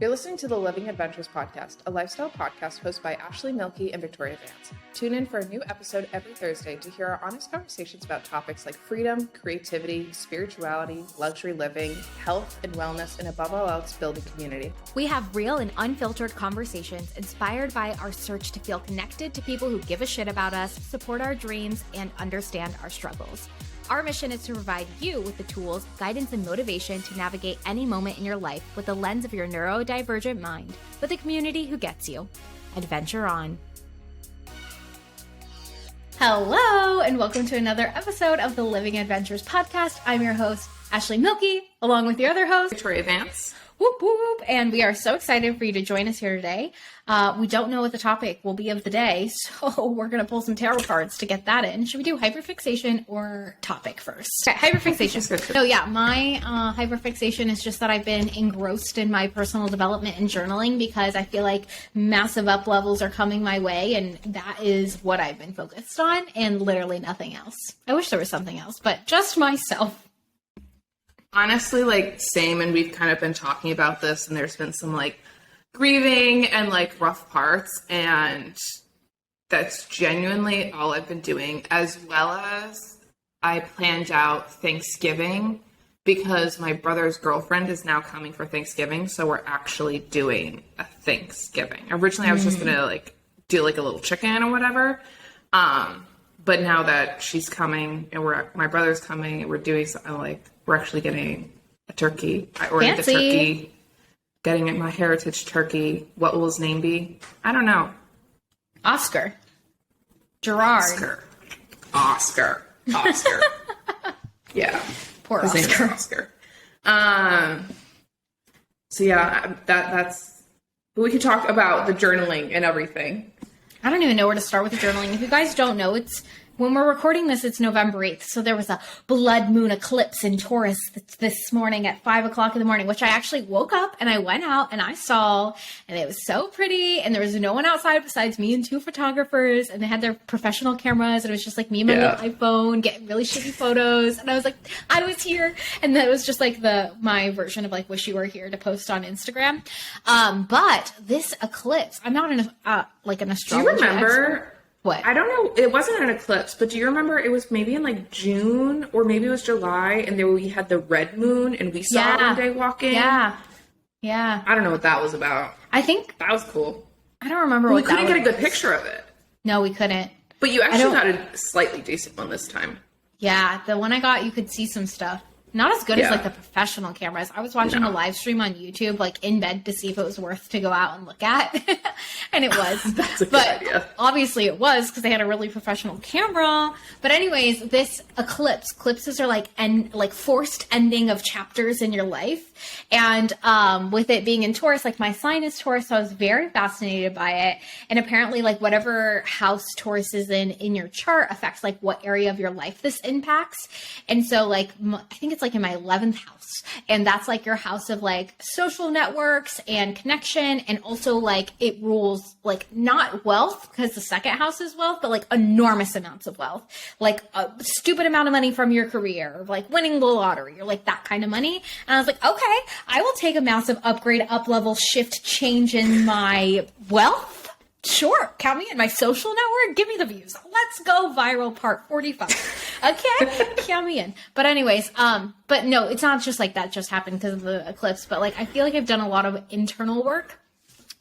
You're listening to the Living Adventures podcast, a lifestyle podcast hosted by Ashhleymielke and Victoriavance. Tune in for a new episode every Thursday to hear our honest conversations about topics like freedom, creativity, spirituality, luxury living, health and wellness, and above all else, building community. We have real and unfiltered conversations inspired by our search to feel connected to people who give a shit about us, support our dreams, and understand our struggles. Our mission is to provide you with the tools, guidance, and motivation to navigate any moment in your life with the lens of your neurodivergent mind, with a community who gets you. Adventure on. Hello, and welcome to another episode of the Living Adventures podcast. I'm your host, Ashleymielke, along with your other host, Victoriavance. Whoop, whoop. And we are so excited for you to join us here today. We don't know what the topic will be of the day, so we're going to pull some tarot cards to get that in. Should we do hyperfixation or topic first? Okay, hyperfixation. So yeah, my hyperfixation is just that I've been engrossed in my personal development and journaling because I feel like massive up levels are coming my way, and that is what I've been focused on and literally nothing else. I wish there was something else, but just myself. Honestly, same, and we've kind of been talking about this, and there's been some grieving and rough parts, and that's genuinely all I've been doing, as well as I planned out Thanksgiving because my brother's girlfriend is now coming for Thanksgiving, so we're actually doing a Thanksgiving. Originally, I was just gonna do a little chicken or whatever, but now that she's coming and my brother's coming and we're doing something we're actually getting a turkey. I ordered the turkey, getting my heritage turkey. What will his name be? I don't know. Oscar. Gerard. Oscar. Yeah. Poor his Oscar. name is Oscar. So yeah, that's, but we could talk about the journaling and everything. I don't even know where to start with the journaling. If you guys don't know, when we're recording this, it's November 8th. So there was a blood moon eclipse in Taurus this morning at 5 o'clock in the morning, which I actually woke up and I went out and I saw, and it was so pretty. And there was no one outside besides me and two photographers, and they had their professional cameras. And it was just me and my little iPhone getting really shitty photos. And I was like, I was here. And that was just my version of wish you were here to post on Instagram. But this eclipse, I'm not an astrologer. Do you remember? What? I don't know. It wasn't an eclipse, but do you remember it was maybe in June or maybe it was July, and we had the red moon and we saw it one day walking? Yeah. I don't know what that was about. I think that was cool. I don't remember what that was. We couldn't get a good picture of it. No, we couldn't. But you actually got a slightly decent one this time. Yeah, the one I got, you could see some stuff. Not as good as the professional cameras. I was watching a live stream on YouTube, in bed to see if it was worth to go out and look at. And it was. That's a good idea. Obviously it was because they had a really professional camera. But anyways, this eclipses are forced ending of chapters in your life. And with it being in Taurus, my sign is Taurus, so I was very fascinated by it. And apparently whatever house Taurus is in your chart affects what area of your life this impacts. And so I think it's in my 11th house, and that's your house of social networks and connection, and also it rules not wealth because the second house is wealth, but enormous amounts of wealth, a stupid amount of money from your career, winning the lottery or that kind of money. And I was okay, I will take a massive upgrade, up level, shift, change in my wealth. Sure, count me in. My social network, give me the views. Let's go viral part 45. Okay, count me in. But anyways, but no, it's not just that just happened because of the eclipse, but I feel I've done a lot of internal work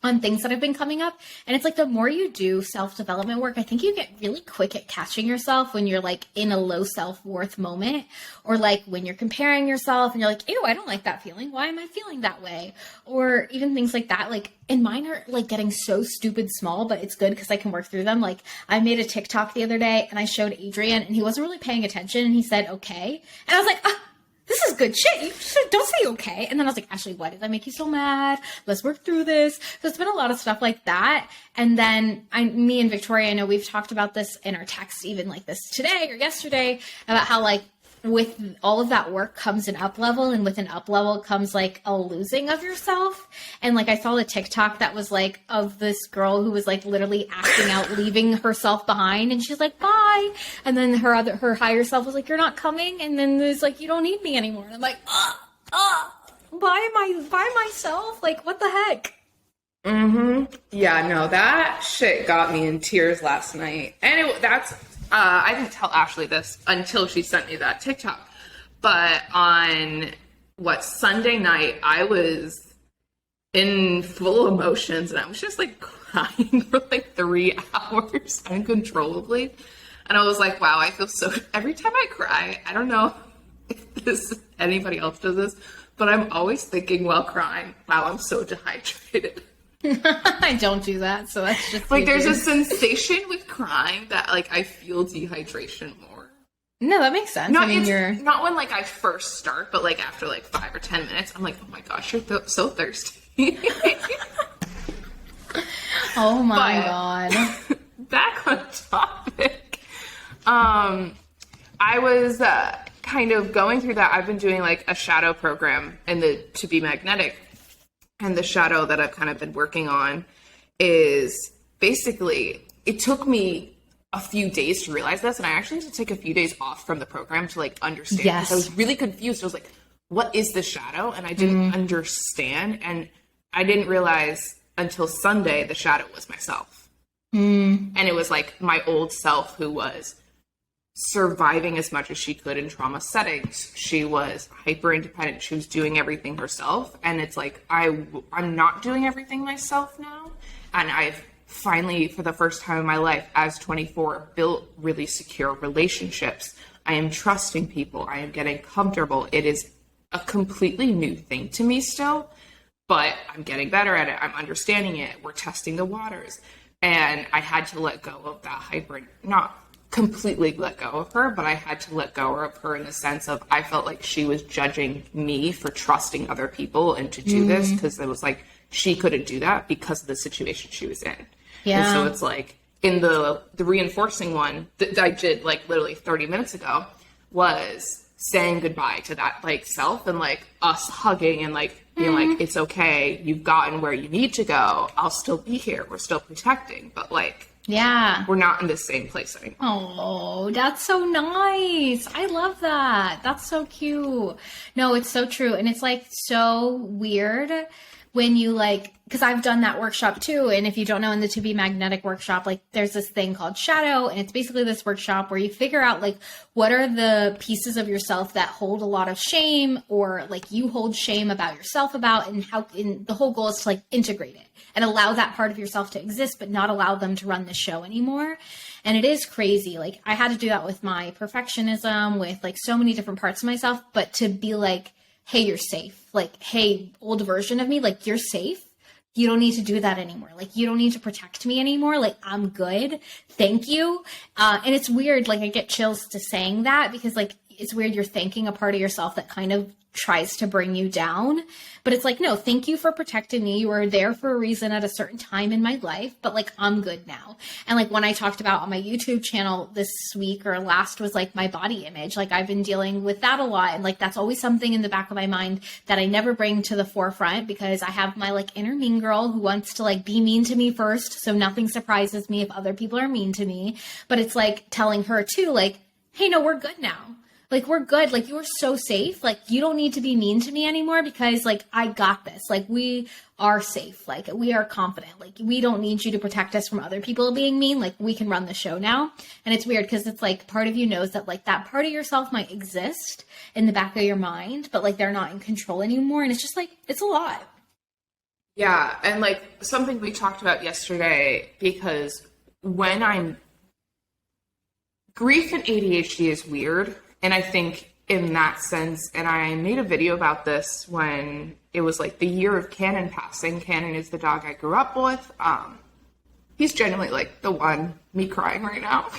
on things that have been coming up. And it's the more you do self-development work, I think you get really quick at catching yourself when you're in a low self-worth moment, or when you're comparing yourself and you're ew, I don't like that feeling. Why am I feeling that way? Or even things like that. And mine are getting so stupid small, but it's good because I can work through them. I made a TikTok the other day and I showed Adrian and he wasn't really paying attention and he said, okay. And I was this is good shit. Don't say okay. And then I was Ashley, why did I make you so mad? Let's work through this. So it's been a lot of stuff like that. And then me and Victoria, I know we've talked about this in our text, even this today or yesterday, about how with all of that work comes an up level, and with an up level comes a losing of yourself. And I saw a TikTok that was of this girl who was literally acting out leaving herself behind, and she's bye, and then her higher self was you're not coming, and then there's you don't need me anymore, and I'm by myself? Like, what the heck? Yeah, no, that shit got me in tears last night. And I didn't tell Ashley this until she sent me that TikTok. But on Sunday night, I was in full emotions and I was just like crying for like 3 hours uncontrollably. And I was like, wow, I feel so, every time I cry, I don't know if anybody else does this, but I'm always thinking while crying, wow, I'm so dehydrated. I don't do that, so that's just like there's a sensation with crying that like I feel dehydration more. No, that makes sense. Not when like I first start, but like after like 5 or 10 minutes, I'm like, oh my gosh, you're so thirsty. Oh my god. Back on topic. I was kind of going through that. I've been doing like a shadow program in the To Be Magnetic. And the shadow that I've kind of been working on is basically, it took me a few days to realize this. And I actually had to take a few days off from the program to like understand. Yes. I was really confused. I was like, what is the shadow? And I didn't understand. And I didn't realize until Sunday the shadow was myself. And it was like my old self who was surviving as much as she could in trauma settings. She was hyper independent. She was doing everything herself. And it's like, I'm not doing everything myself now. And I've finally, for the first time in my life, as 24, built really secure relationships. I am trusting people. I am getting comfortable. It is a completely new thing to me still, but I'm getting better at it. I'm understanding it. We're testing the waters. And I had to let go of that not completely let go of her, but I had to let go of her in the sense of I felt like she was judging me for trusting other people and to do this, because it was like she couldn't do that because of the situation she was in. Yeah. And so it's like in the reinforcing one that I did like literally 30 minutes ago was saying goodbye to that like self and like us hugging and like being like, it's okay, you've gotten where you need to go, I'll still be here, we're still protecting, but like we're not in the same place anymore. Oh, that's so nice. I love that. That's so cute. No, it's so true. And it's like so weird when you like, because I've done that workshop too. And if you don't know, in the To Be Magnetic workshop, like there's this thing called Shadow. And it's basically this workshop where you figure out like, what are the pieces of yourself that hold a lot of shame, or like you hold shame about yourself about, and how, and the whole goal is to like integrate it and allow that part of yourself to exist, but not allow them to run the show anymore. And it is crazy. Like I had to do that with my perfectionism, with like so many different parts of myself, but to be like, hey, you're safe. Like, hey, old version of me, like you're safe. You don't need to do that anymore. Like, you don't need to protect me anymore. Like, I'm good. Thank you. And it's weird. Like, I get chills to saying that because, like, it's weird. You're thanking a part of yourself that kind of tries to bring you down. But it's like, no, thank you for protecting me. You were there for a reason at a certain time in my life. But, like, I'm good now. And, like, when I talked about on my YouTube channel this week or last was, like, my body image. Like, I've been dealing with that a lot. And, like, that's always something in the back of my mind that I never bring to the forefront because I have my, like, inner mean girl who wants to, like, be mean to me first. So nothing surprises me if other people are mean to me. But it's, like, telling her, too, like, hey, no, we're good now. Like, we're good. Like, you are so safe. Like, you don't need to be mean to me anymore because, like, I got this. Like, we are safe. Like, we are confident. Like, we don't need you to protect us from other people being mean. Like, we can run the show now. And it's weird because it's like part of you knows that, like, that part of yourself might exist in the back of your mind, but, like, they're not in control anymore. And it's just, like, it's a lot. Yeah. And, like, something we talked about yesterday, because when grief and ADHD is weird. And I think in that sense, and I made a video about this when it was like the year of Cannon passing. Cannon is the dog I grew up with. He's genuinely like the one, me crying right now.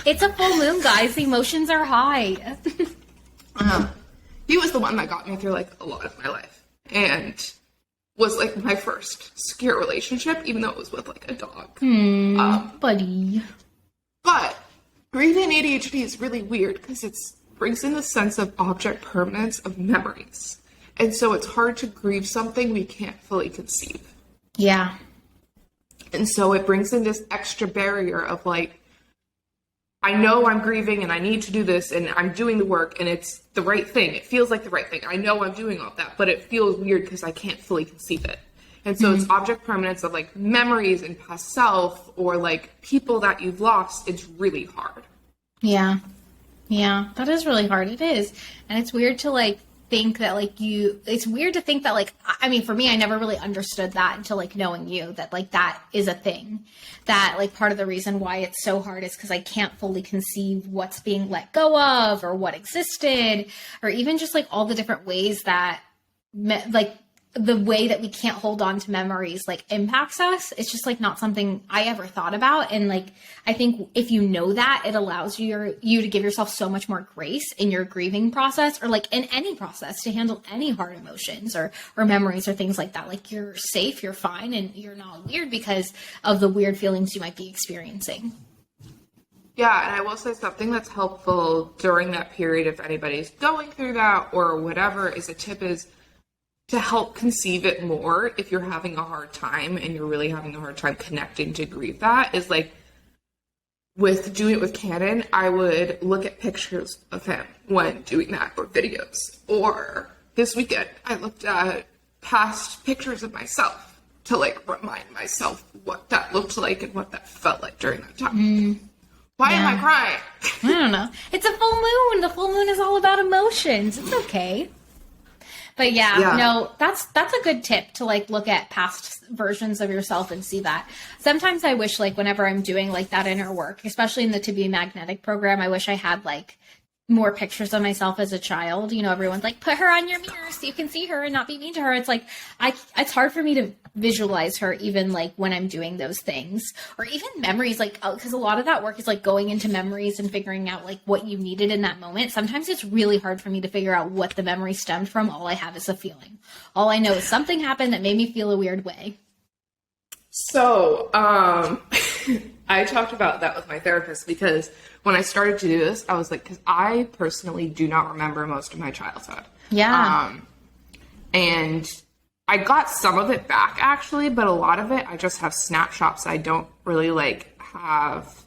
It's a full moon, guys. The emotions are high. He was the one that got me through like a lot of my life and was like my first secure relationship, even though it was with like a dog. Buddy. But grieving ADHD is really weird because it brings in the sense of object permanence of memories. And so it's hard to grieve something we can't fully conceive. Yeah. And so it brings in this extra barrier of like, I know I'm grieving and I need to do this and I'm doing the work and it's the right thing. It feels like the right thing. I know I'm doing all that, but it feels weird because I can't fully conceive it. And so it's object permanence of like memories and past self or like people that you've lost. It's really hard. Yeah. Yeah. That is really hard. It is. And it's weird to like think that like it's weird to think that like, I mean, for me, I never really understood that until like knowing you, that like that is a thing, that like part of the reason why it's so hard is because I can't fully conceive what's being let go of or what existed, or even just like all the different ways that like the way that we can't hold on to memories like impacts us. It's just like not something I ever thought about. And like, I think if you know that, it allows you to give yourself so much more grace in your grieving process, or like in any process to handle any hard emotions or memories or things like that. Like you're safe, you're fine, and you're not weird because of the weird feelings you might be experiencing. Yeah, and I will say something that's helpful during that period, if anybody's going through that or whatever, is a tip is to help conceive it more. If you're having a hard time and you're really having a hard time connecting to grieve, that is like with doing it with Canon, I would look at pictures of him when doing that or videos. Or this weekend, I looked at past pictures of myself to like remind myself what that looked like and what that felt like during that time. Why am I crying? I don't know. It's a full moon. The full moon is all about emotions. It's okay. But no, that's a good tip to like look at past versions of yourself and see that. Sometimes I wish like whenever I'm doing like that inner work, especially in the To Be Magnetic program, I wish I had like more pictures of myself as a child. You know, everyone's like, put her on your mirror so you can see her and not be mean to her. It's like, it's hard for me to visualize her even like when I'm doing those things, or even memories, like, because a lot of that work is like going into memories and figuring out like what you needed in that moment. Sometimes it's really hard for me to figure out what the memory stemmed from. All I have is a feeling. All I know is something happened that made me feel a weird way. So, I talked about that with my therapist because when I started to do this, I was like, because I personally do not remember most of my childhood. Yeah. And I got some of it back actually, but a lot of it, I just have snapshots. I don't really like have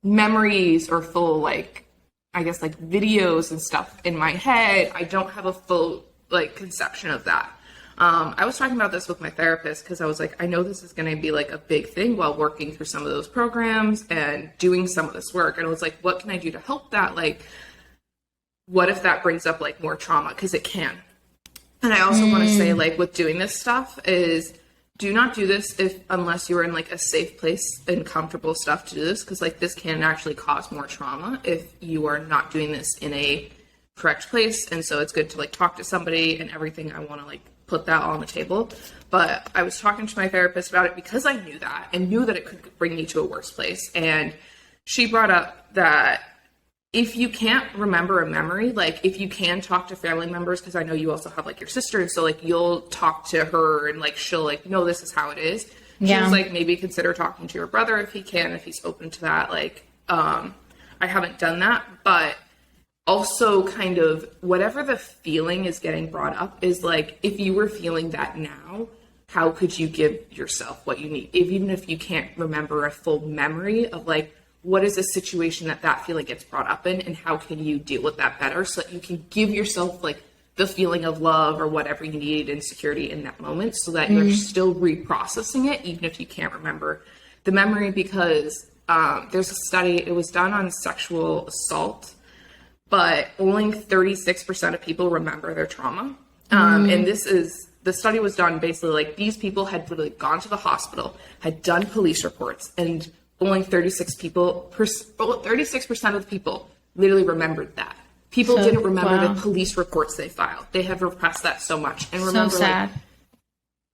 memories or full, like, I guess like videos and stuff in my head. I don't have a full like conception of that. I was talking about this with my therapist because I was like, I know this is going to be like a big thing while working through some of those programs and doing some of this work. And I was like, what can I do to help that? Like, what if that brings up like more trauma? Because it can. And I also want to say, like, with doing this stuff is do not do this unless you're in like a safe place and comfortable stuff to do this. Because like this can actually cause more trauma if you are not doing this in a correct place. And so it's good to like talk to somebody and everything. I want to like put that on the table. But I was talking to my therapist about it because I knew that and knew that it could bring me to a worse place. And she brought up that if you can't remember a memory, like if you can talk to family members, because I know you also have like your sister, and so like you'll talk to her and like she'll like, no, this is how it is. She was like, maybe consider talking to your brother if he can, if he's open to that. Like, I haven't done that, but also kind of whatever the feeling is getting brought up is like, if you were feeling that now, how could you give yourself what you need? Even if you can't remember a full memory of like, what is a situation that feeling gets brought up in and how can you deal with that better so that you can give yourself like the feeling of love or whatever you need and security in that moment so that you're still reprocessing it, even if you can't remember the memory. Because there's a study, it was done on sexual assault, but only 36% of people remember their trauma. And the study was done basically like these people had literally gone to the hospital, had done police reports, and only 36% of the people literally remembered that. People didn't remember the police reports they filed. They have repressed that so much. And remember, so sad. Like,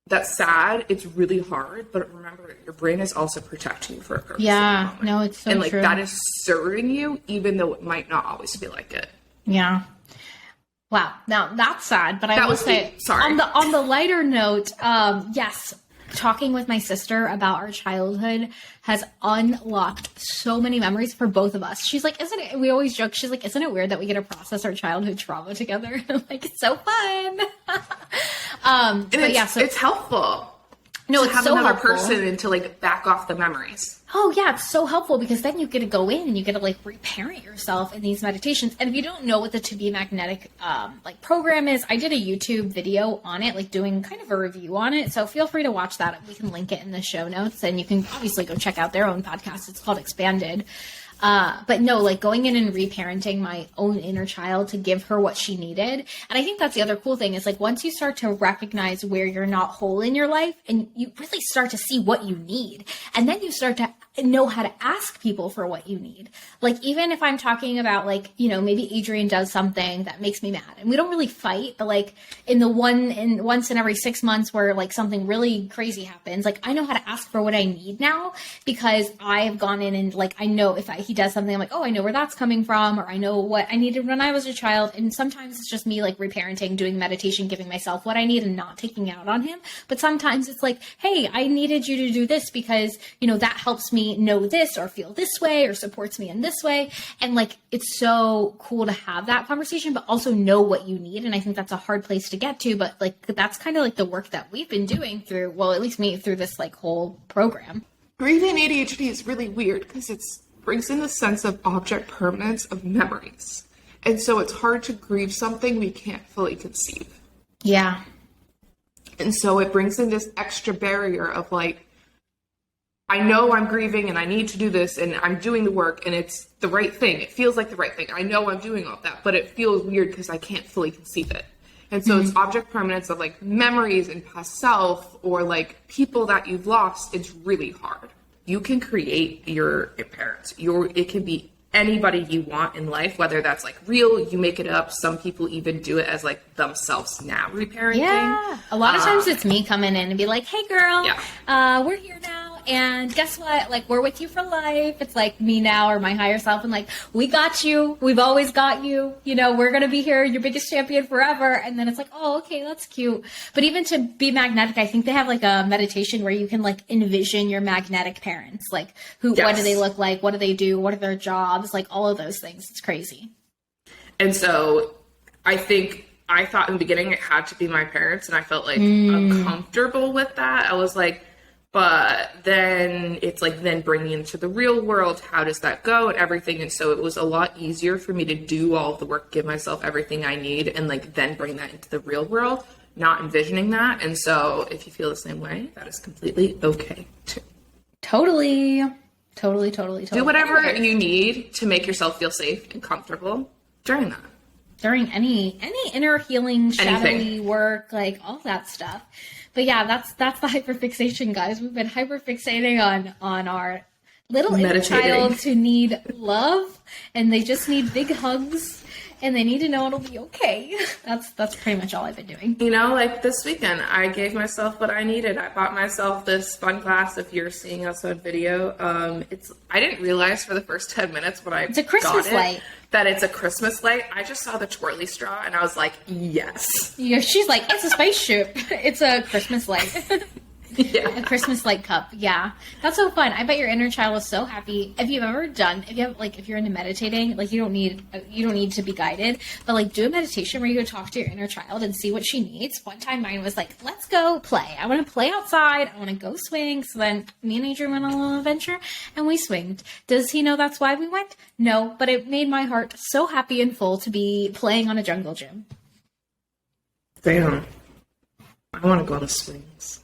that's sad. It's really hard. But remember, your brain is also protecting you for a purpose. Yeah. No, it's so true. And like that is serving you, even though it might not always feel like it. Yeah. Wow. Now that's sad. But I will say, sorry. On the lighter note, yes. Talking with my sister about our childhood has unlocked so many memories for both of us. She's like, we always joke, she's like, isn't it weird that we get to process our childhood trauma together? I'm like, it's so fun. It's helpful. No, to it's have so another helpful. person and to like back off the memories. Oh yeah, it's so helpful because then you get to go in and you get to like reparent yourself in these meditations. And if you don't know what the To Be Magnetic like program is, I did a YouTube video on it, like doing kind of a review on it. So feel free to watch that. We can link it in the show notes, and you can obviously go check out their own podcast. It's called Expanded. But no, like going in and reparenting my own inner child to give her what she needed. And I think that's the other cool thing is like once you start to recognize where you're not whole in your life and you really start to see what you need, and then you start to know how to ask people for what you need. Like even if I'm talking about like, you know, maybe Adrian does something that makes me mad and we don't really fight, but like once in every 6 months where like something really crazy happens, like I know how to ask for what I need now because I've gone in and like I know if he does something, I'm like, oh, I know where that's coming from, or I know what I needed when I was a child. And sometimes it's just me like reparenting, doing meditation, giving myself what I need and not taking out on him. But sometimes it's like, hey, I needed you to do this because, you know, that helps me know this or feel this way or supports me in this way. And like, it's so cool to have that conversation, but also know what you need. And I think that's a hard place to get to, but like, that's kind of like the work that we've been doing through, well, at least me through this like whole program. Grieving ADHD is really weird because it brings in the sense of object permanence of memories. And so it's hard to grieve something we can't fully conceive. Yeah. And so it brings in this extra barrier of like, I know I'm grieving and I need to do this and I'm doing the work and it's the right thing. It feels like the right thing. I know I'm doing all that, but it feels weird because I can't fully conceive it. And so it's object permanence of like memories and past self or like people that you've lost. It's really hard. You can create your parents. It can be anybody you want in life, whether that's like real, you make it up. Some people even do it as like themselves now reparenting. Yeah. A lot of times it's me coming in and be like, hey girl, we're here now. And guess what? Like, we're with you for life. It's like me now or my higher self. And like, we got you. We've always got you. You know, we're going to be here, your biggest champion forever. And then it's like, oh, okay, that's cute. But even To Be Magnetic, I think they have like a meditation where you can like envision your magnetic parents. Like what do they look like? What do they do? What are their jobs? Like all of those things. It's crazy. And so I think I thought in the beginning it had to be my parents. And I felt like uncomfortable with that. I was like, but then it's like then bringing into the real world, how does that go and everything. And so it was a lot easier for me to do all of the work, give myself everything I need, and like then bring that into the real world, not envisioning that. And so if you feel the same way, that is completely okay too. Totally. Do whatever you need to make yourself feel safe and comfortable during that. During any inner healing, shadowy work, like all that stuff. But yeah, that's the hyperfixation, guys. We've been hyperfixating on our little inner child who need love, and they just need big hugs, and they need to know it'll be okay. That's pretty much all I've been doing. You know, like this weekend, I gave myself what I needed. I bought myself this fun class. If you're seeing us on video, I didn't realize for the first 10 minutes when it's a Christmas light. That it's a Christmas light. I just saw the twirly straw and I was like, yes. Yeah, she's like, it's a spaceship. It's a Christmas light. Yeah. A Christmas light cup. Yeah. That's so fun. I bet your inner child was so happy. If you're into meditating, like you don't need to be guided, but like do a meditation where you go talk to your inner child and see what she needs. One time mine was like, let's go play. I want to play outside. I want to go swing. So then me and Adrian went on a little adventure and we swinged. Does he know that's why we went? No, but it made my heart so happy and full to be playing on a jungle gym. Damn. I want to go to swings.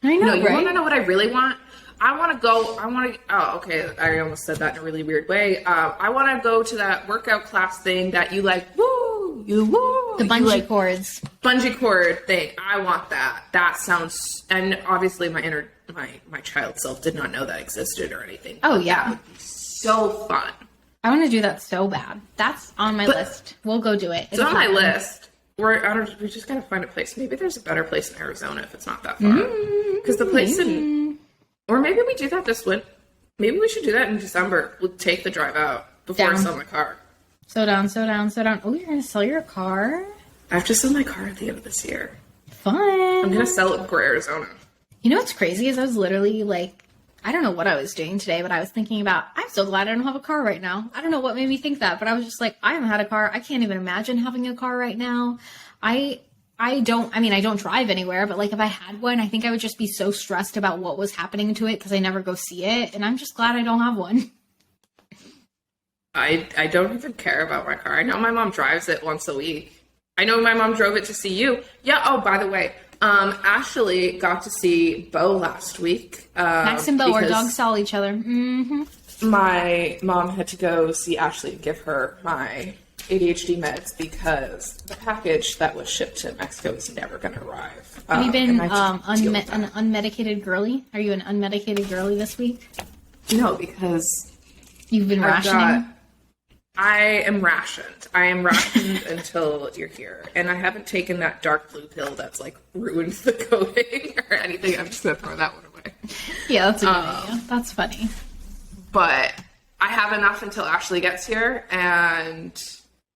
I know, you right? want to know what I really want? I almost said that in a really weird way. I want to go to that workout class thing that you like, woo, the bungee cords. Bungee cord thing. I want that. That sounds, and obviously my child self did not know that existed or anything. Oh, yeah. That would be so fun. I want to do that so bad. That's on my list. We'll go do it. It's on my list. We just gotta find a place. Maybe there's a better place in Arizona if it's not that far. Because the place or maybe we do that this winter. Maybe we should do that in December. We'll take the drive out before I sell my car. So down. Oh, you're gonna sell your car? I have to sell my car at the end of this year. Fun. I'm gonna sell it before Arizona. You know what's crazy is I was literally like, I don't know what I was doing today, but I was thinking about, I'm so glad I don't have a car right now. I don't know what made me think that, but I was just like, I haven't had a car. I can't even imagine having a car right now. I I don't drive anywhere, but like if I had one, I think I would just be so stressed about what was happening to it because I never go see it. And I'm just glad I don't have one. I don't even care about my car. I know my mom drives it once a week. I know my mom drove it to see you. Yeah. Oh, by the way, Ashley got to see Bo last week. Max and Bo, our dogs saw each other. Mm-hmm. My mom had to go see Ashley and give her my ADHD meds because the package that was shipped to Mexico is never going to arrive. Have you been an unmedicated girly? Are you an unmedicated girly this week? No, because you've been rationing. I am rationed. I am rationed until you're here, and I haven't taken that dark blue pill that's like ruined the coating or anything. I'm just gonna throw that one away. Yeah, that's a good idea. That's funny. But I have enough until Ashley gets here, and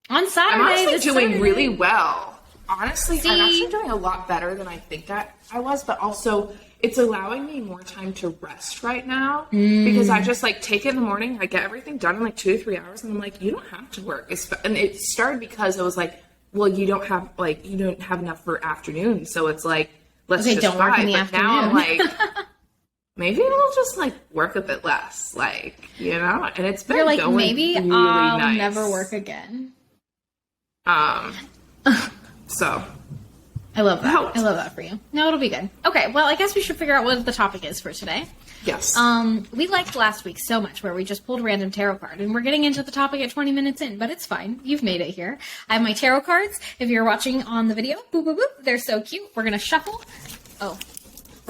on Saturday, I'm honestly doing really well. Honestly, I'm actually doing a lot better than I think that I was, but also it's allowing me more time to rest right now because I just like take it in the morning, I get everything done in like 2 to 3 hours, and I'm like, you don't have to work. And it started because it was like, well, you don't have enough for afternoon, so it's like, let's just don't work in the afternoon. Now I'm like, maybe we'll just like work a bit less, like, you know. And it's been like, going maybe really I'll nice. never work again. So. I love that. I love that for you. No, it'll be good. Okay, well, I guess we should figure out what the topic is for today. Yes. We liked last week so much where we just pulled a random tarot card, and we're getting into the topic at 20 minutes in, but it's fine. You've made it here. I have my tarot cards. If you're watching on the video, boop, boop, boop. They're so cute. We're going to shuffle. We're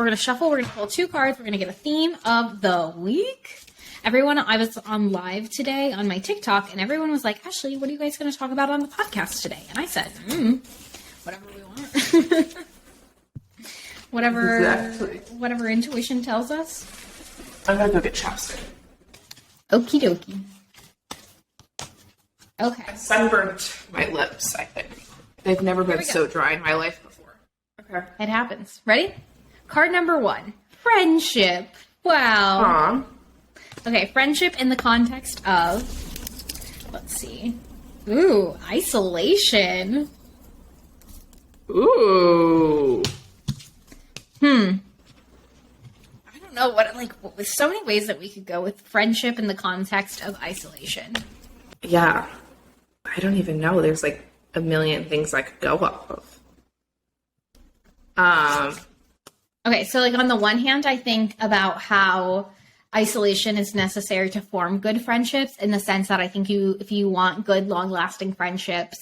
going to pull 2 cards. We're going to get a theme of the week. Everyone, I was on live today on my TikTok, and everyone was like, Ashley, what are you guys going to talk about on the podcast today? And I said, whatever we want. Whatever intuition tells us. I'm gonna go get chapstick. Okie dokie. Okay. I sunburned my lips, I think. They've never been so dry in my life before. Okay. It happens. Ready? Card number 1. Friendship. Wow. Okay, friendship in the context of, let's see. Ooh, isolation. Ooh. I don't know there's so many ways that we could go with friendship in the context of isolation. Yeah. I don't even know. There's like a million things I could go off of. Okay, so like on the one hand, I think about how isolation is necessary to form good friendships in the sense that I think if you want good, long-lasting friendships,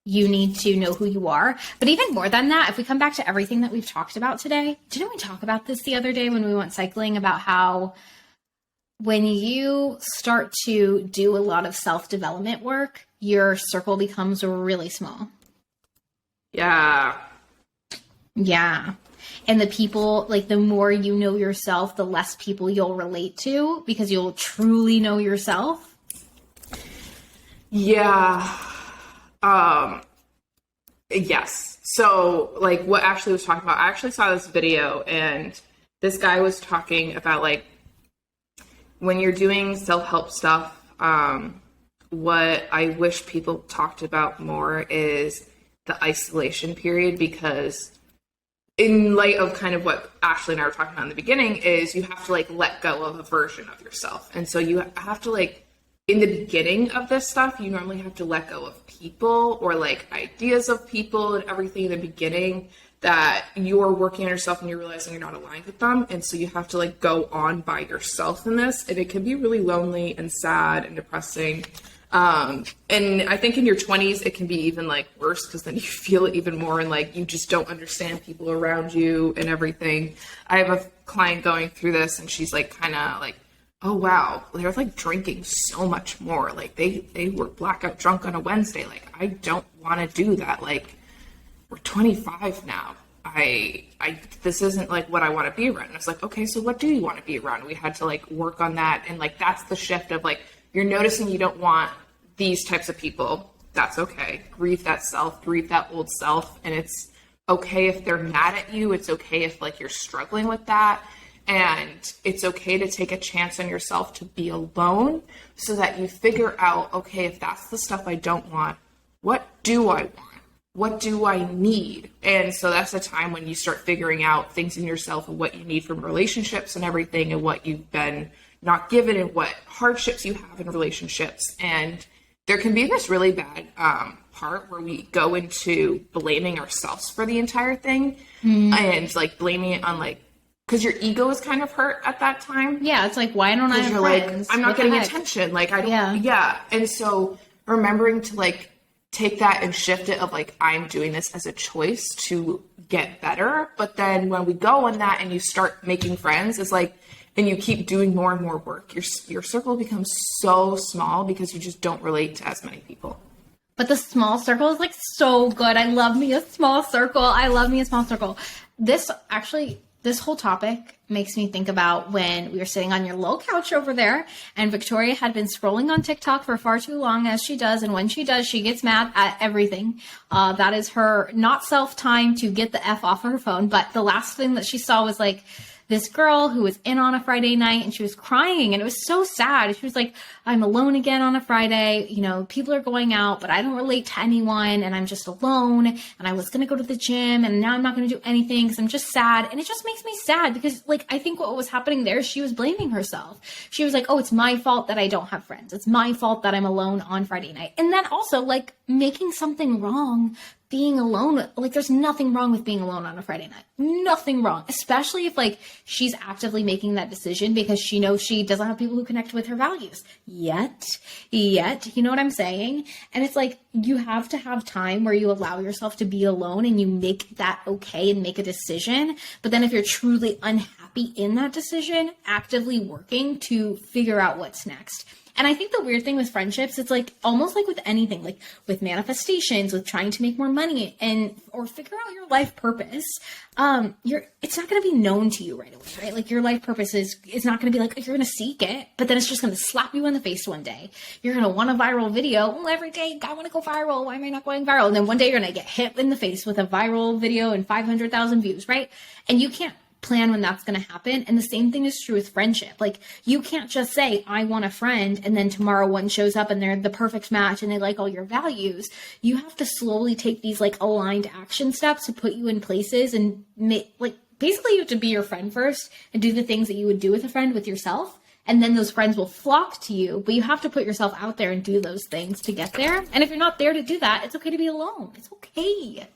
you need to know who you are. But even more than that, if we come back to everything that we've talked about today, didn't we talk about this the other day when we went cycling about how when you start to do a lot of self-development work, your circle becomes really small? Yeah. Yeah. And the people, like the more you know yourself, the less people you'll relate to because you'll truly know yourself. Yeah. Yes. So like what Ashley was talking about, I actually saw this video and this guy was talking about like when you're doing self-help stuff, what I wish people talked about more is the isolation period, because in light of kind of what Ashley and I were talking about in the beginning is you have to like let go of a version of yourself. And so you have to like, in the beginning of this stuff, you normally have to let go of people or like ideas of people and everything in the beginning that you're working on yourself and you're realizing you're not aligned with them. And so you have to like go on by yourself in this. And it can be really lonely and sad and depressing. And I think in your 20s, it can be even like worse because then you feel it even more and like you just don't understand people around you and everything. I have a client going through this and she's like kind of like, oh wow, they're like drinking so much more. Like they were blackout drunk on a Wednesday. Like I don't want to do that. Like we're 25 now. This isn't like what I want to be around. And I was like, okay, so what do you want to be around? We had to like work on that. And like, that's the shift of like, you're noticing you don't want these types of people. That's okay. Grieve that self, grieve that old self. And it's okay if they're mad at you. It's okay if like you're struggling with that. And it's okay to take a chance on yourself to be alone so that you figure out, okay, if that's the stuff I don't want, what do I want? what do I need? And so that's the time when you start figuring out things in yourself and what you need from relationships and everything, and what you've been not given and what hardships you have in relationships. And there can be this really bad part where we go into blaming ourselves for the entire thing, and like blaming it on like, because your ego is kind of hurt at that time. Yeah, it's like, why don't I have friends? Like, I'm not getting attention. Like, I don't, And so remembering to like take that and shift it of like, I'm doing this as a choice to get better. But then when we go on that and you start making friends, it's like, and you keep doing more and more work, your circle becomes so small because you just don't relate to as many people. But the small circle is like so good. I love me a small circle. This whole topic makes me think about when we were sitting on your little couch over there and Victoria had been scrolling on TikTok for far too long, as she does. And when she does, she gets mad at everything. That is her not self time to get the F off of her phone. But the last thing that she saw was like this girl who was in on a Friday night and she was crying and it was so sad. She was like, I'm alone again on a Friday. You know, people are going out, but I don't relate to anyone and I'm just alone. And I was going to go to the gym and now I'm not going to do anything because I'm just sad. And it just makes me sad because like, I think what was happening there, she was blaming herself. She was like, oh, it's my fault that I don't have friends. It's my fault that I'm alone on Friday night. And then also like making something wrong being alone, like there's nothing wrong with being alone on a Friday night. Nothing wrong. Especially if like she's actively making that decision because she knows she doesn't have people who connect with her values yet, you know what I'm saying? And it's like, you have to have time where you allow yourself to be alone and you make that okay and make a decision. But then if you're truly unhappy in that decision, actively working to figure out what's next. And I think the weird thing with friendships, it's like almost like with anything, like with manifestations, with trying to make more money or figure out your life purpose. It's not going to be known to you right away, right? Like your life purpose is not going to be like, you're going to seek it, but then it's just going to slap you in the face one day. You're going to want a viral video. Oh, every day I want to go viral. Why am I not going viral? And then one day you're going to get hit in the face with a viral video and 500,000 views, right? And you can't plan when that's going to happen. And the same thing is true with friendship. Like you can't just say, I want a friend. And then tomorrow one shows up and they're the perfect match and they like all your values. You have to slowly take these like aligned action steps to put you in places and like basically you have to be your friend first and do the things that you would do with a friend with yourself. And then those friends will flock to you, but you have to put yourself out there and do those things to get there. And if you're not there to do that, it's okay to be alone. It's okay.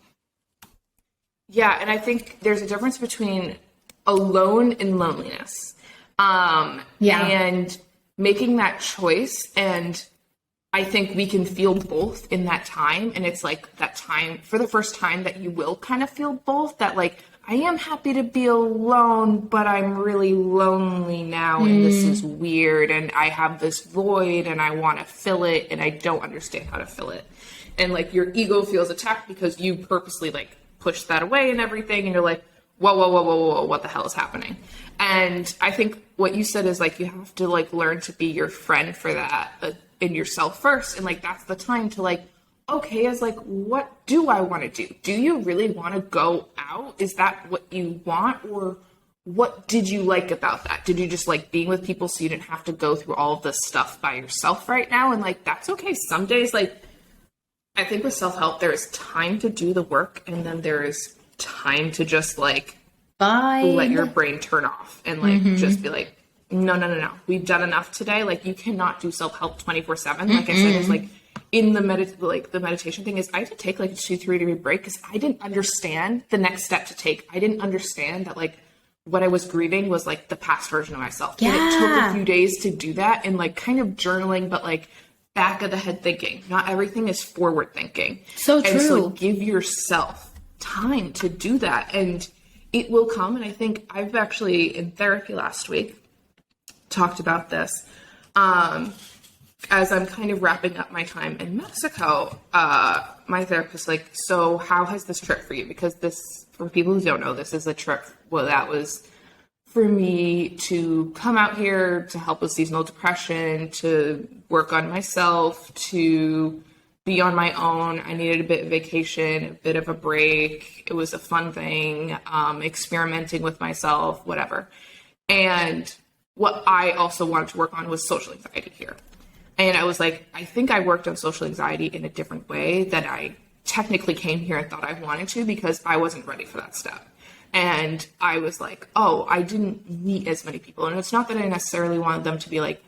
Yeah. And I think there's a difference between alone and loneliness. And making that choice. And I think we can feel both in that time. And it's like that time for the first time that you will kind of feel both, that like, I am happy to be alone, but I'm really lonely now. And this is weird. And I have this void and I want to fill it. And I don't understand how to fill it. And like your ego feels attacked because you purposely like push that away and everything. And you're like, whoa, what the hell is happening? And I think what you said is like, you have to like learn to be your friend for that in yourself first. And like, that's the time to like, okay, is like, what do I want to do? Do you really want to go out? Is that what you want? Or what did you like about that? Did you just like being with people so you didn't have to go through all of this stuff by yourself right now? And like, that's okay. Some days, like, I think with self-help, there is time to do the work. And then there is time to just like let your brain turn off and like just be like, no, we've done enough today. Like you cannot do self-help 24/7. Like I said, it's like in the meditation thing is I had to take like a 2-3 day break because I didn't understand the next step to take. I didn't understand that like what I was grieving was like the past version of myself. And it took a few days to do that and like kind of journaling, but like back of the head thinking. Not everything is forward thinking. So true. And so give yourself time to do that and it will come. And I think I've actually in therapy last week talked about this as I'm kind of wrapping up my time in Mexico. My therapist like, so how has this trip for you? Because this, for people who don't know, this is a trip. Well, that was for me to come out here to help with seasonal depression, to work on myself, to be on my own. I needed a bit of vacation, a bit of a break. It was a fun thing, experimenting with myself, whatever. And what I also wanted to work on was social anxiety here. And I was like, I think I worked on social anxiety in a different way than I technically came here and thought I wanted to, because I wasn't ready for that step. And I was like, oh, I didn't meet as many people. And it's not that I necessarily wanted them to be like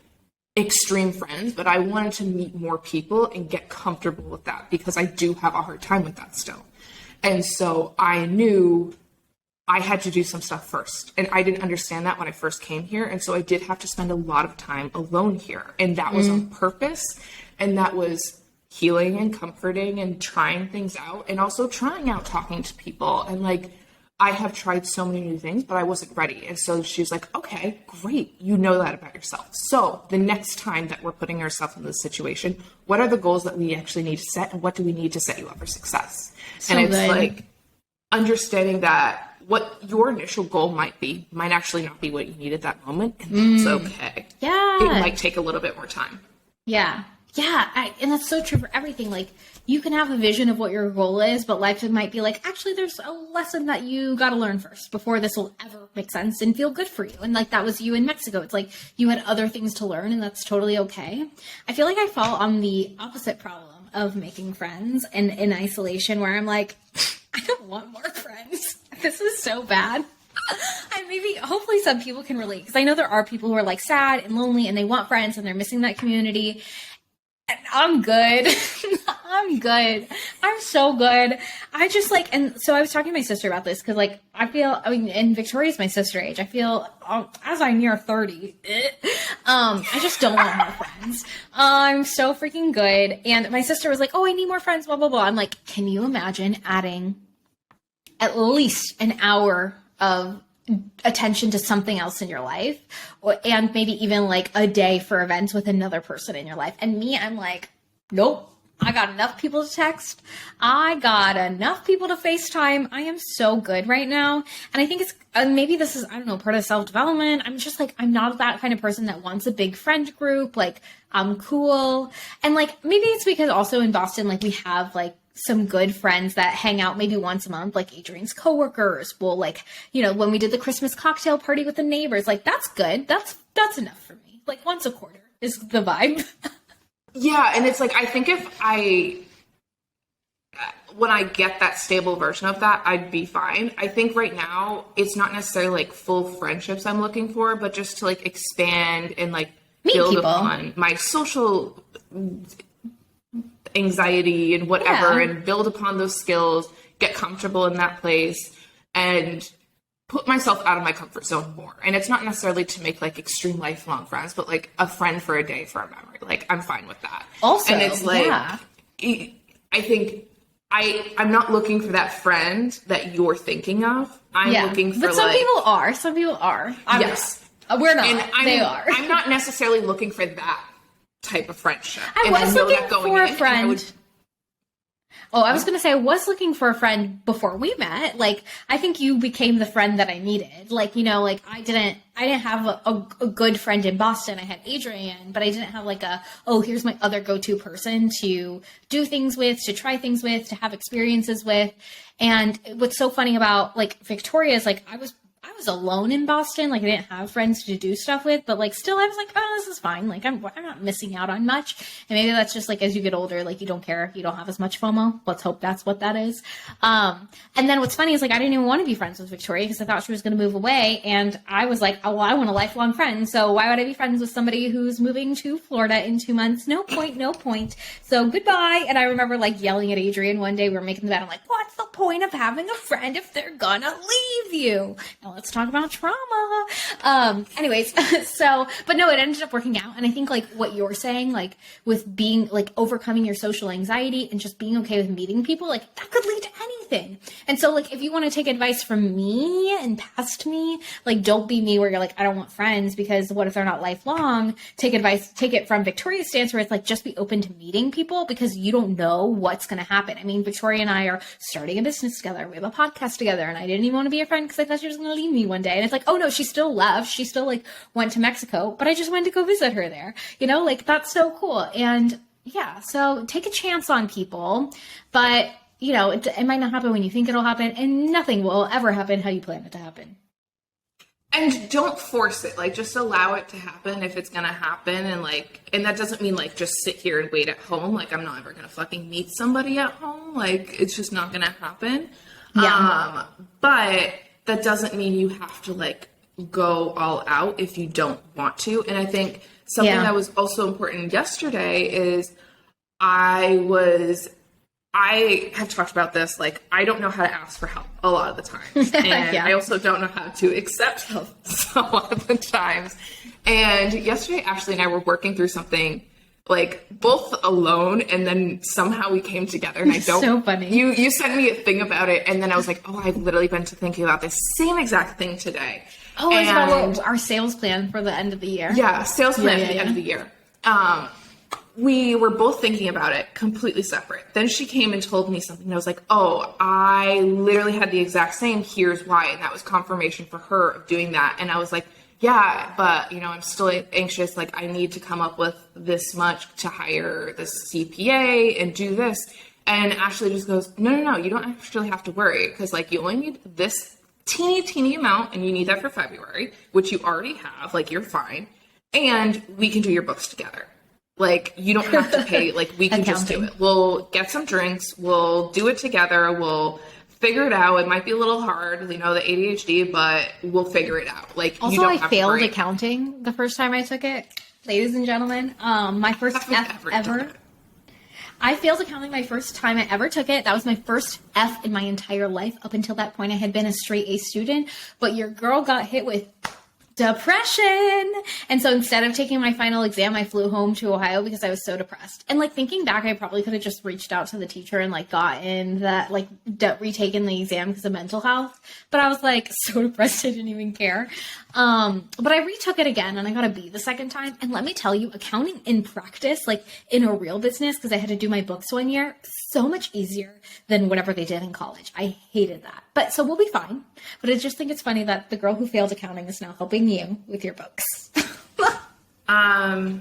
extreme friends, but I wanted to meet more people and get comfortable with that, because I do have a hard time with that still. And so I knew I had to do some stuff first. And I didn't understand that when I first came here. And so I did have to spend a lot of time alone here. And that was on purpose. And that was healing and comforting and trying things out, and also trying out talking to people. And like, I have tried so many new things, but I wasn't ready. And so she was like, okay, great. You know that about yourself. So the next time that we're putting ourselves in this situation, what are the goals that we actually need to set, and what do we need to set you up for success? So and it's good. like understanding that what your initial goal might be might actually not be what you need at that moment. And that's okay. Yeah. It might take a little bit more time. Yeah. Yeah. And that's so true for everything. Like, you can have a vision of what your goal is, but life might be like, actually, there's a lesson that you got to learn first before this will ever make sense and feel good for you. And like, that was you in Mexico. It's like you had other things to learn, and that's totally okay. I feel like I fall on the opposite problem of making friends and in isolation, where I'm like, I don't want more friends. This is so bad. And maybe, hopefully some people can relate, because I know there are people who are like sad and lonely and they want friends and they're missing that community. And I'm good. I'm good. I'm so good. I just like, and so I was talking to my sister about this, because like, I mean, and Victoria's my sister age. I feel as I near 30, I just don't want more friends. I'm so freaking good. And my sister was like, oh, I need more friends, blah, blah, blah. I'm like, can you imagine adding at least an hour of attention to something else in your life, and maybe even like a day for events with another person in your life? And me, I'm like, nope. I got enough people to text. I got enough people to FaceTime. I am so good right now. And I think it's, maybe this is, I don't know, part of self-development. I'm just like, I'm not that kind of person that wants a big friend group. Like, I'm cool. And like, maybe it's because also in Boston, like, we have like some good friends that hang out maybe once a month, like Adrian's coworkers will, like, you know, when we did the Christmas cocktail party with the neighbors, like, that's good. That's enough for me. Like, once a quarter is the vibe. Yeah, and it's like, I think when I get that stable version of that, I'd be fine. I think right now, it's not necessarily like full friendships I'm looking for, but just to like expand and like build people upon my social anxiety and whatever, and build upon those skills, get comfortable in that place, and put myself out of my comfort zone more. And it's not necessarily to make like extreme lifelong friends, but like a friend for a day for a memory. Like, I'm fine with that. Also, and it's like, yeah. I think I'm not looking for that friend that you're thinking of. I'm looking for, but some like, people are. Some people are. Yes. We're not. And they are. I'm not necessarily looking for that type of friendship. I was looking for a friend. I was going to say, I was looking for a friend before we met. Like, I think you became the friend that I needed. Like, you know, like, I didn't have a good friend in Boston. I had Adrian, but I didn't have like here's my other go-to person to do things with, to try things with, to have experiences with. And what's so funny about like Victoria is like, I was alone in Boston. Like, I didn't have friends to do stuff with, but like, still I was like, oh, this is fine. Like, I'm not missing out on much. And maybe that's just like, as you get older, like, you don't care. You don't have as much FOMO. Let's hope that's what that is. And then what's funny is like, I didn't even want to be friends with Victoria because I thought she was going to move away. And I was like, oh, well, I want a lifelong friend. So why would I be friends with somebody who's moving to Florida in 2 months? No point, no point. So goodbye. And I remember like yelling at Adrian one day, we were making the bed. I'm like, what's the point of having a friend if they're gonna leave you? Now let's talk about trauma. Anyways, but no, it ended up working out. And I think like what you're saying, like with being like overcoming your social anxiety and just being okay with meeting people, like that could lead to anything. And so like, if you want to take advice from me and past me, like don't be me where you're like, I don't want friends because what if they're not lifelong? Take it from Victoria's stance where it's like, just be open to meeting people because you don't know what's going to happen. I mean, Victoria and I are starting a business together. We have a podcast together and I didn't even want to be a friend because I thought she was going to leave me one day. And it's like, oh no, she still left. She still like went to Mexico, but I just went to go visit her there. You know, like that's so cool. And yeah, so take a chance on people, but you know, it might not happen when you think it'll happen, and nothing will ever happen how you plan it to happen. And don't force it. Like, just allow it to happen if it's gonna happen. And that doesn't mean like just sit here and wait at home. Like, I'm not ever gonna fucking meet somebody at home. Like, it's just not gonna happen. Yeah. But that doesn't mean you have to like go all out if you don't want to. And I think something that was also important yesterday is I have talked about this, like, I don't know how to ask for help a lot of the times. And I also don't know how to accept help a lot of the times. And yesterday, Ashley and I were working through something, like, both alone, and then somehow we came together. And I don't... So funny. You sent me a thing about it, and then I was like, oh, I've literally been thinking about this same exact thing today. Oh, it's about our sales plan for the end of the year. Yeah, sales plan for the end of the year. We were both thinking about it completely separate. Then she came and told me something, and I was like, oh, I literally had the exact same, here's why. And that was confirmation for her of doing that. And I was like, yeah, but, you know, I'm still anxious. Like, I need to come up with this much to hire this CPA and do this. And Ashley just goes, no, you don't actually have to worry, because, like, you only need this teeny amount, and you need that for February, which you already have. Like, you're fine. And we can do your books together. Like, you don't have to pay. Like, we can just do it. We'll get some drinks. We'll do it together. We'll figure it out. It might be a little hard, you know, the ADHD, but we'll figure it out. Like, also, you don't I have failed to accounting the first time I took it. Ladies and gentlemen, my first F ever. I failed accounting my first time I ever took it. That was my first F in my entire life. Up until that point, I had been a straight A student, but your girl got hit with depression. And so instead of taking my final exam, I flew home to Ohio because I was so depressed. And like, thinking back, I probably could have just reached out to the teacher and like gotten that, like, retaken the exam because of mental health. But I was like so depressed, I didn't even care. But I retook it again and I got a B the second time. And let me tell you, accounting in practice, like in a real business, because I had to do my books one year, so much easier than whatever they did in college. I hated that. But so we'll be fine. But I just think it's funny that the girl who failed accounting is now helping you with your books. I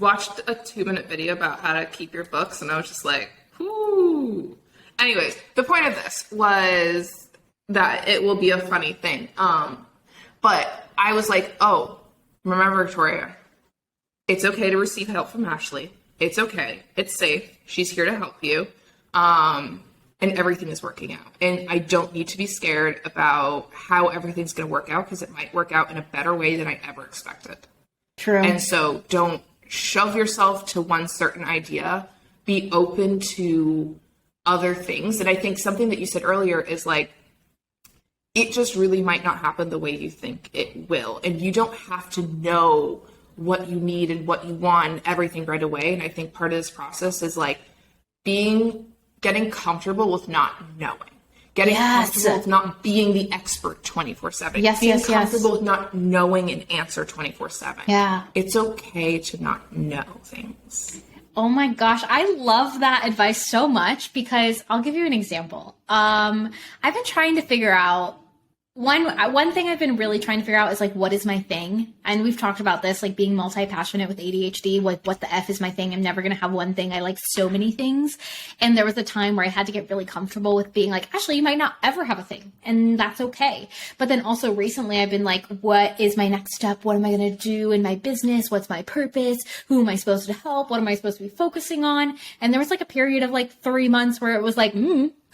watched a 2-minute video about how to keep your books, and I was just like, whoo. Anyways, the point of this was that it will be a funny thing. But I was like, oh, remember, Victoria, it's okay to receive help from Ashley. It's okay. It's safe. She's here to help you. And everything is working out. And I don't need to be scared about how everything's going to work out, because it might work out in a better way than I ever expected. True. And so don't shove yourself to one certain idea. Be open to other things. And I think something that you said earlier is like, it just really might not happen the way you think it will. And you don't have to know what you need and what you want and everything right away. And I think part of this process is like getting comfortable with not knowing. Getting comfortable with not being the expert 24/7. Being comfortable with not knowing an answer 24/7. Yeah. It's okay to not know things. Oh my gosh, I love that advice so much, because I'll give you an example. I've been trying to figure out one thing I've been really trying to figure out is like, what is my thing? And we've talked about this, like being multi-passionate with ADHD, like what the F is my thing. I'm never going to have one thing. I like so many things. And there was a time where I had to get really comfortable with being like, Ashley, you might not ever have a thing, and that's okay. But then also recently I've been like, what is my next step? What am I going to do in my business? What's my purpose? Who am I supposed to help? What am I supposed to be focusing on? And there was like a period of like 3 months where it was like,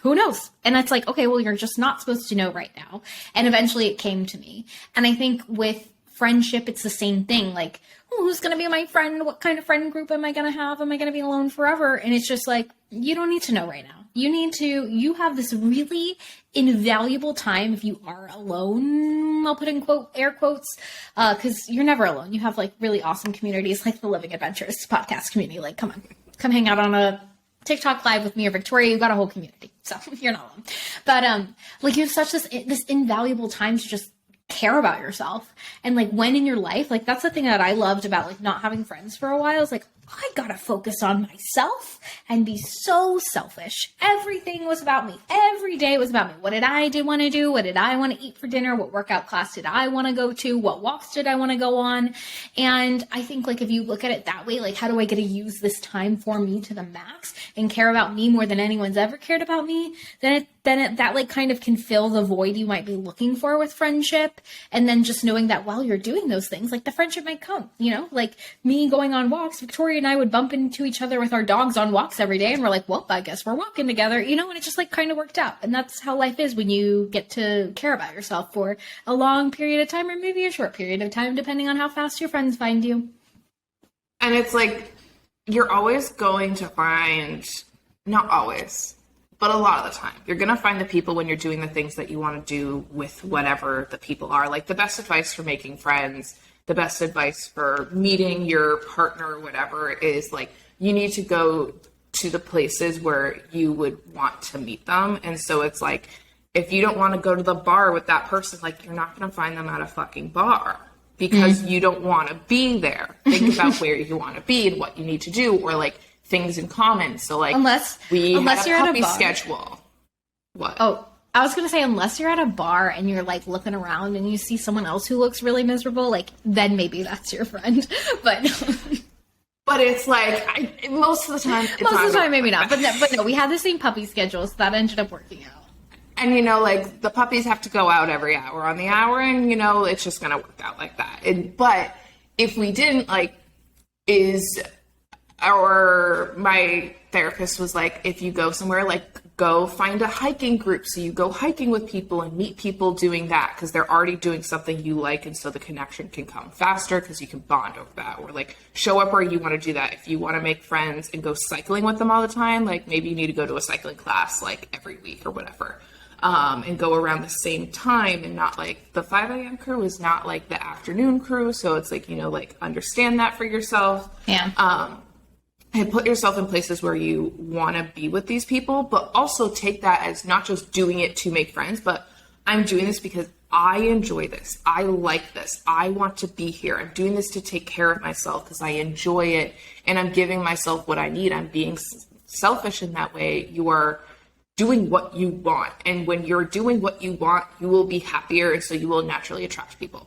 who knows? And it's like, okay, well, you're just not supposed to know right now. And eventually it came to me. And I think with friendship, it's the same thing. Like, who's going to be my friend? What kind of friend group am I going to have? Am I going to be alone forever? And it's just like, you don't need to know right now. You have this really invaluable time if you are alone. I'll put in air quotes, because you're never alone. You have like really awesome communities like the Living Adventures podcast community. Like, come hang out on a TikTok live with me or Victoria. You've got a whole community, so you're not alone. But like, you have such this invaluable time to just care about yourself. And like, when in your life, like, that's the thing that I loved about like not having friends for a while, is like, I gotta focus on myself and be so selfish. Everything was about me. Every day was about me. What did I want to do? What did I want to eat for dinner? What workout class did I want to go to? What walks did I want to go on? And I think like, if you look at it that way, like, how do I get to use this time for me to the max and care about me more than anyone's ever cared about me? Then then that like kind of can fill the void you might be looking for with friendship. And then just knowing that while you're doing those things, like the friendship might come, you know, like me going on walks, Victoria and I would bump into each other with our dogs on walks every day. And we're like, well, I guess we're walking together, you know, and it just like kind of worked out. And that's how life is when you get to care about yourself for a long period of time or maybe a short period of time, depending on how fast your friends find you. And it's like, you're always going to find, not always, but a lot of the time, you're going to find the people when you're doing the things that you want to do with whatever the people are. Like the best advice for making friends, the best advice for meeting your partner or whatever is like, you need to go to the places where you would want to meet them. And so it's like, if you don't want to go to the bar with that person, like you're not going to find them at a fucking bar because you don't want to be there. Think about where you want to be and what you need to do, or like things in common. So like, unless you're at a bar schedule. What? Oh, I was going to say, unless you're at a bar and you're like looking around and you see someone else who looks really miserable, like then maybe that's your friend. But it's like, most of the time, maybe not. But no, we had the same puppy schedule, so that ended up working out. And, you know, like, the puppies have to go out every hour on the hour, and, you know, it's just going to work out like that. But if we didn't, like, my therapist was like, if you go somewhere, like, go find a hiking group. So you go hiking with people and meet people doing that because they're already doing something you like, and so the connection can come faster because you can bond over that. Or, like, show up where you want to do that. If you want to make friends and go cycling with them all the time, like, maybe you need to go to a cycling class, like, every week or whatever. And go around the same time, and not like the 5 a.m. crew is not like the afternoon crew. So it's like, you know, like understand that for yourself. Yeah. And put yourself in places where you want to be with these people, but also take that as not just doing it to make friends, but I'm doing this because I enjoy this. I like this. I want to be here. I'm doing this to take care of myself because I enjoy it, and I'm giving myself what I need. I'm being selfish in that way. You are doing what you want. And when you're doing what you want, you will be happier. And so you will naturally attract people.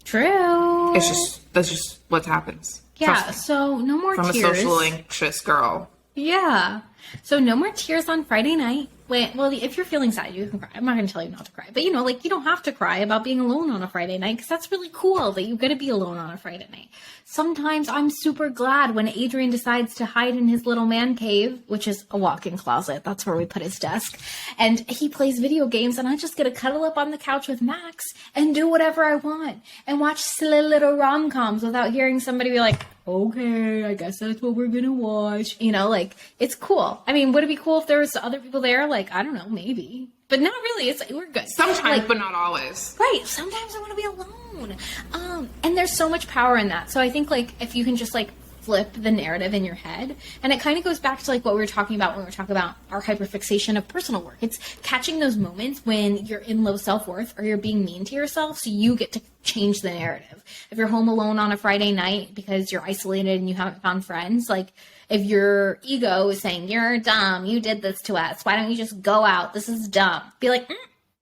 True. That's just what happens. Yeah. So no more tears. From a social anxious girl. Yeah. So no more tears on Friday night. Well, if you're feeling sad, you can cry. I'm not going to tell you not to cry. But, you know, like, you don't have to cry about being alone on a Friday night, because that's really cool that you get to be alone on a Friday night. Sometimes I'm super glad when Adrian decides to hide in his little man cave, which is a walk-in closet. That's where we put his desk. And he plays video games, and I just get to cuddle up on the couch with Max and do whatever I want and watch silly little rom-coms without hearing somebody be like, okay, I guess that's what we're going to watch. You know, like, it's cool. I mean, would it be cool if there was other people there? Like, I don't know, maybe. But not really. We're good. Sometimes, like, but not always. Right. Sometimes I want to be alone. And there's so much power in that. So I think, like, if you can just, like, flip the narrative in your head, and it kind of goes back to, like, what we were talking about when we were talking about our hyperfixation of personal work. It's catching those moments when you're in low self-worth or you're being mean to yourself, so you get to change the narrative. If you're home alone on a Friday night because you're isolated and you haven't found friends, like, if your ego is saying, you're dumb, you did this to us, why don't you just go out? This is dumb. Be like,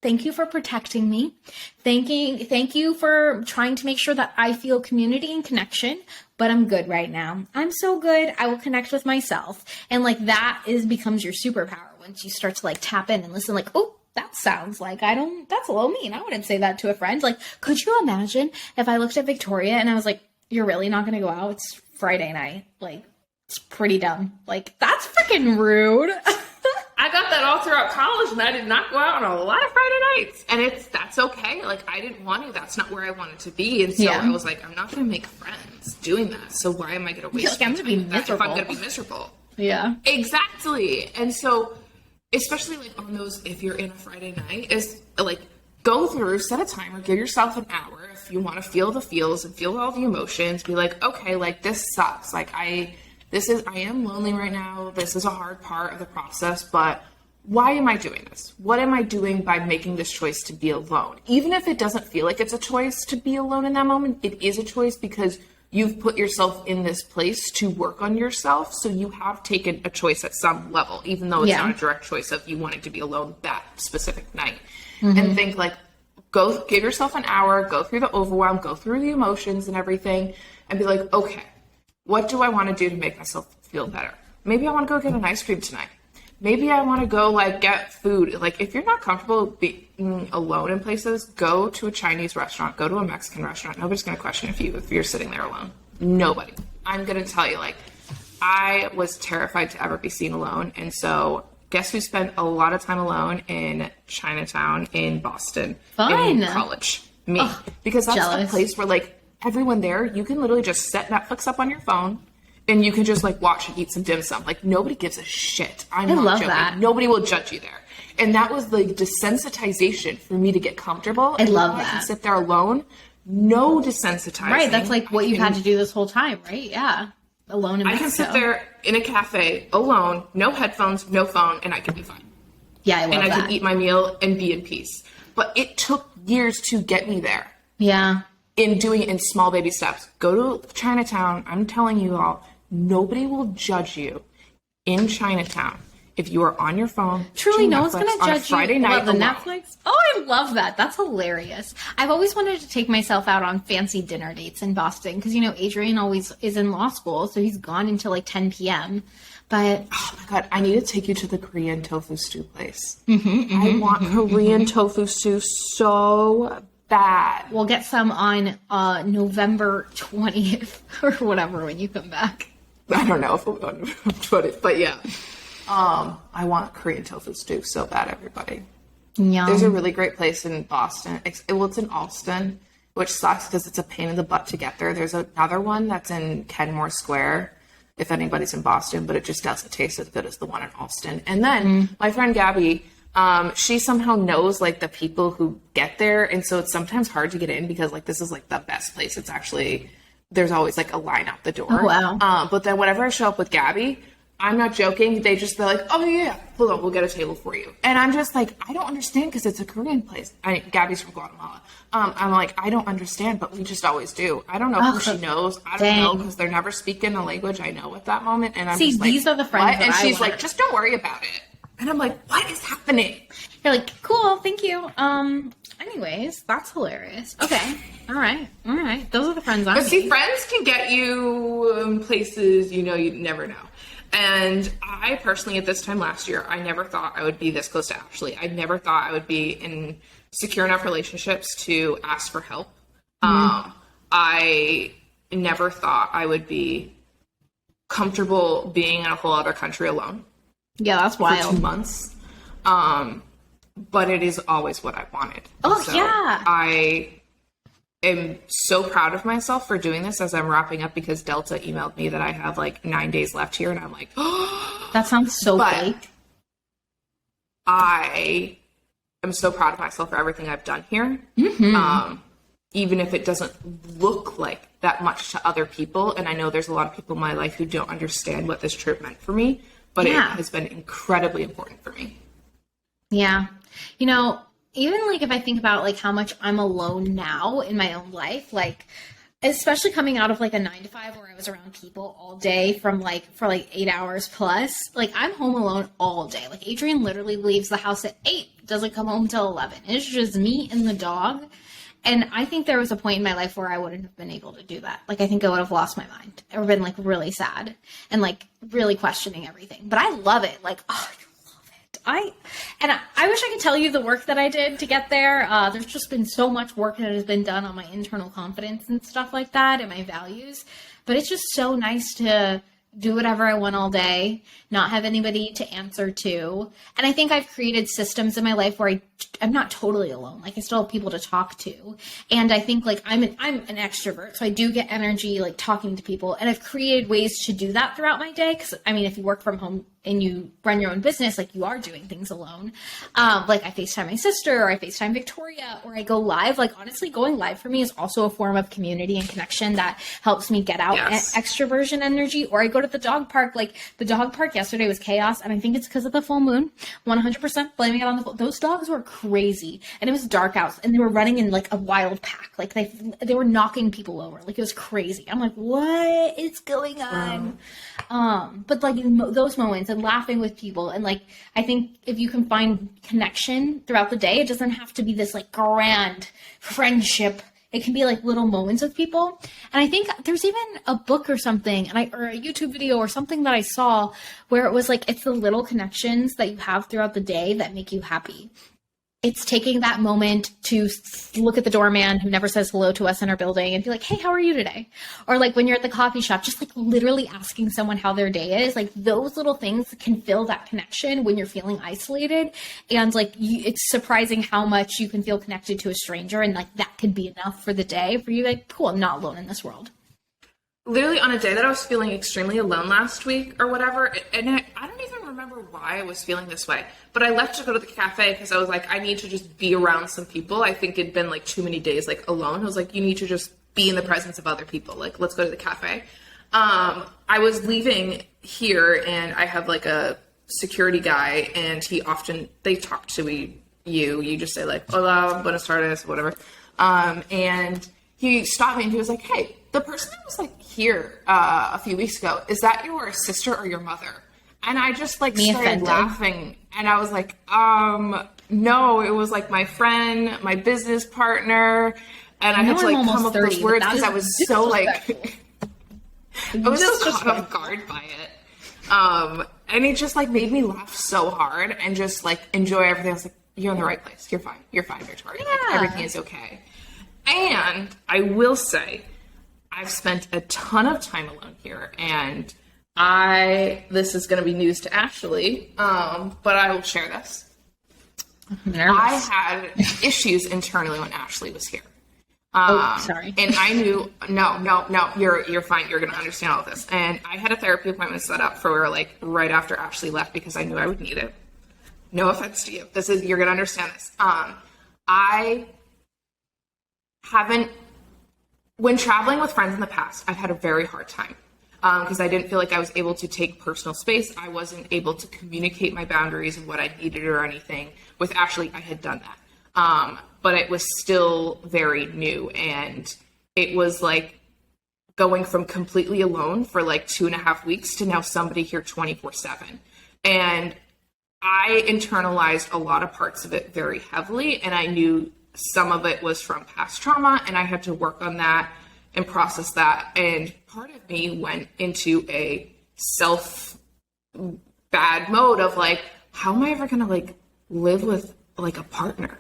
thank you for protecting me. Thank you for trying to make sure that I feel community and connection, but I'm good right now. I'm so good. I will connect with myself. And like that becomes your superpower once you start to like tap in and listen, like, oh, that sounds like that's a little mean. I wouldn't say that to a friend. Like, could you imagine if I looked at Victoria and I was like, you're really not going to go out? It's Friday night. Like, it's pretty dumb. Like, that's freaking rude. I got that all throughout college, and I did not go out on a lot of Friday nights. And that's okay. Like, I didn't want to. That's not where I wanted to be. And so I was like, I'm not going to make friends doing that. So why am I going to waste I'm going to be miserable if I'm going to be miserable? Yeah. Exactly. And so, especially like on those, if you're in a Friday night, is like, go through, set a timer, give yourself an hour. If you want to feel the feels and feel all the emotions, be like, okay, like this sucks. Like I am lonely right now. This is a hard part of the process, but why am I doing this? What am I doing by making this choice to be alone? Even if it doesn't feel like it's a choice to be alone in that moment, it is a choice because you've put yourself in this place to work on yourself. So you have taken a choice at some level, even though it's not a direct choice of you wanting to be alone that specific night. Mm-hmm. And think like, give yourself an hour, go through the overwhelm, go through the emotions and everything, and be like, okay, what do I want to do to make myself feel better? Maybe I want to go get an ice cream tonight. maybe I want to go like get food. Like if you're not comfortable being alone in places, go to a Chinese restaurant, go to a Mexican restaurant. Nobody's going to question if you're sitting there alone. Nobody. I'm going to tell you, like, I was terrified to ever be seen alone. And so guess who spent a lot of time alone in Chinatown in Boston in college? Me. Oh, because that's the place where like everyone there, you can literally just set Netflix up on your phone and you can just like watch and eat some dim sum. Like nobody gives a shit. I love joking. That. Nobody will judge you there. And that was the desensitization for me to get comfortable. I love that. I can sit there alone. No desensitizing. Right. That's like what you've had to do this whole time, right? Yeah. Alone in Mexico. I can sit there in a cafe alone, no headphones, no phone, and I can be fine. Yeah, I love that. And I can eat my meal and be in peace. But it took years to get me there. Yeah. In doing it in small baby steps. Go to Chinatown. I'm telling you all, nobody will judge you in Chinatown if you are on your phone. Truly, no one's going to judge Friday you. Night the Netflix. Oh, I love that. That's hilarious. I've always wanted to take myself out on fancy dinner dates in Boston because, you know, Adrian always is in law school, so he's gone until like 10 p.m. But oh my God, I need to take you to the Korean tofu stew place. I want Korean tofu stew so bad. We'll get some on November 20th or whatever when you come back. I don't know if we'll go on November 20th, but yeah. I want Korean tofu stew so bad, everybody. Yum. There's a really great place in Boston. It's in Allston, which sucks because it's a pain in the butt to get there. There's another one that's in Kenmore Square, if anybody's in Boston, but it just doesn't taste as good as the one in Allston. And then my friend Gabby, she somehow knows like the people who get there. And so it's sometimes hard to get in because like this is like the best place. It's actually, there's always like a line out the door. Oh, wow. But then whenever I show up with Gabby, I'm not joking. They're like, oh yeah, hold on, we'll get a table for you. And I'm just like, I don't understand because it's a Korean place. Gabby's from Guatemala. I'm like, I don't understand, but we just always do. I don't know who she knows. I don't know because they're never speaking a language I know at that moment. And I'm just like, these are the friends. And she's like, just don't worry about it. And I'm like, what is happening? You're like, cool, thank you. Anyways, that's hilarious. Okay. All right. Those are the friends I'm But see, friends can get you places you know you'd never know. And I personally, at this time last year, I never thought I would be this close to Ashley. I never thought I would be in secure enough relationships to ask for help. I never thought I would be comfortable being in a whole other country alone. Yeah, that's wild. For 2 months. But it is always what I wanted. Oh, so yeah. I am so proud of myself for doing this as I'm wrapping up because Delta emailed me that I have like 9 days left here. And I'm like, oh, that sounds so fake. I am so proud of myself for everything I've done here. Even if it doesn't look like that much to other people. And I know there's a lot of people in my life who don't understand what this trip meant for me, but it has been incredibly important for me. Yeah. You know, even like if I think about like how much I'm alone now in my own life, like especially coming out of like a 9-to-5 where I was around people all day for 8 hours plus, like I'm home alone all day. Like Adrian literally leaves the house at 8, doesn't come home till 11. It's just me and the dog. And I think there was a point in my life where I wouldn't have been able to do that. Like, I think I would have lost my mind or been like really sad and like really questioning everything. But I love it. Like, oh, I wish I could tell you the work that I did to get there. There's just been so much work that has been done on my internal confidence and stuff like that and my values. But it's just so nice to do whatever I want all day, not have anybody to answer to. And I think I've created systems in my life where I'm not totally alone. Like I still have people to talk to. And I think like I'm an extrovert, so I do get energy like talking to people. And I've created ways to do that throughout my day. Cause I mean, if you work from home and you run your own business, like you are doing things alone. Like I FaceTime my sister or I FaceTime Victoria or I go live. Like honestly, going live for me is also a form of community and connection that helps me get out extroversion energy. Or I go to the dog park. Like the dog park yesterday was chaos. And I think it's because of the full moon, 100% blaming it on those dogs were crazy. And it was dark out and they were running in like a wild pack. Like they were knocking people over. Like it was crazy. I'm like, what is going on? But like those moments and laughing with people. And like, I think if you can find connection throughout the day, it doesn't have to be this like grand friendship It can be like little moments with people. And I think there's even a book or something or a YouTube video or something that I saw where it was like, it's the little connections that you have throughout the day that make you happy. It's taking that moment to look at the doorman who never says hello to us in our building and be like, hey, how are you today? Or like when you're at the coffee shop, just like literally asking someone how their day is. Like those little things can fill that connection when you're feeling isolated. And like it's surprising how much you can feel connected to a stranger. And like that could be enough for the day for you. Like, cool, I'm not alone in this world. Literally on a day that I was feeling extremely alone last week or whatever, and I don't even remember why I was feeling this way, but I left to go to the cafe because I was like, I need to just be around some people. I think it'd been like too many days like alone. I was like, you need to just be in the presence of other people. Like, let's go to the cafe. I was leaving here and I have like a security guy and they talk to you just say like, hola, buenas tardes, whatever. And he stopped me and he was like, hey, the person that was like here a few weeks ago, is that your sister or your mother? And I just like started laughing and I was like, no, it was like my friend, my business partner. And I had to like come up with those words because I was so like, I was so caught off guard by it. And it just like made me laugh so hard and just like enjoy everything. I was like, you're in the right place. You're fine. You're fine, Victoria. Yeah. Like, everything is okay. And I will say, I've spent a ton of time alone here, and this is going to be news to Ashley, but I will share this. I had issues internally when Ashley was here. Sorry. And I knew, no, you're fine. You're going to understand all of this. And I had a therapy appointment set up for like right after Ashley left because I knew I would need it. No offense to you. You're going to understand this. When traveling with friends in the past, I've had a very hard time because I didn't feel like I was able to take personal space. I wasn't able to communicate my boundaries and what I needed or anything. With Ashley, I had done that. But it was still very new. And it was like going from completely alone for like 2.5 weeks to now somebody here 24/7. And I internalized a lot of parts of it very heavily. And I knew some of it was from past trauma, and I had to work on that and process that. And part of me went into a bad mode of like, how am I ever going to like live with like a partner?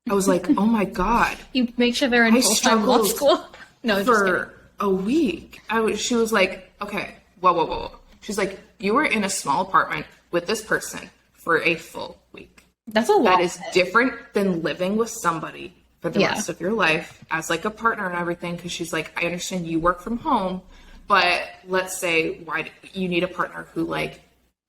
I was like, oh my God. You make sure they're in full-time law school. No, for a week. She was like, okay, whoa. She's like, you were in a small apartment with this person for a full week. That's a lot. That is different than living with somebody for the rest of your life as like a partner and everything. Because she's like, I understand you work from home, but let's say why you need a partner who like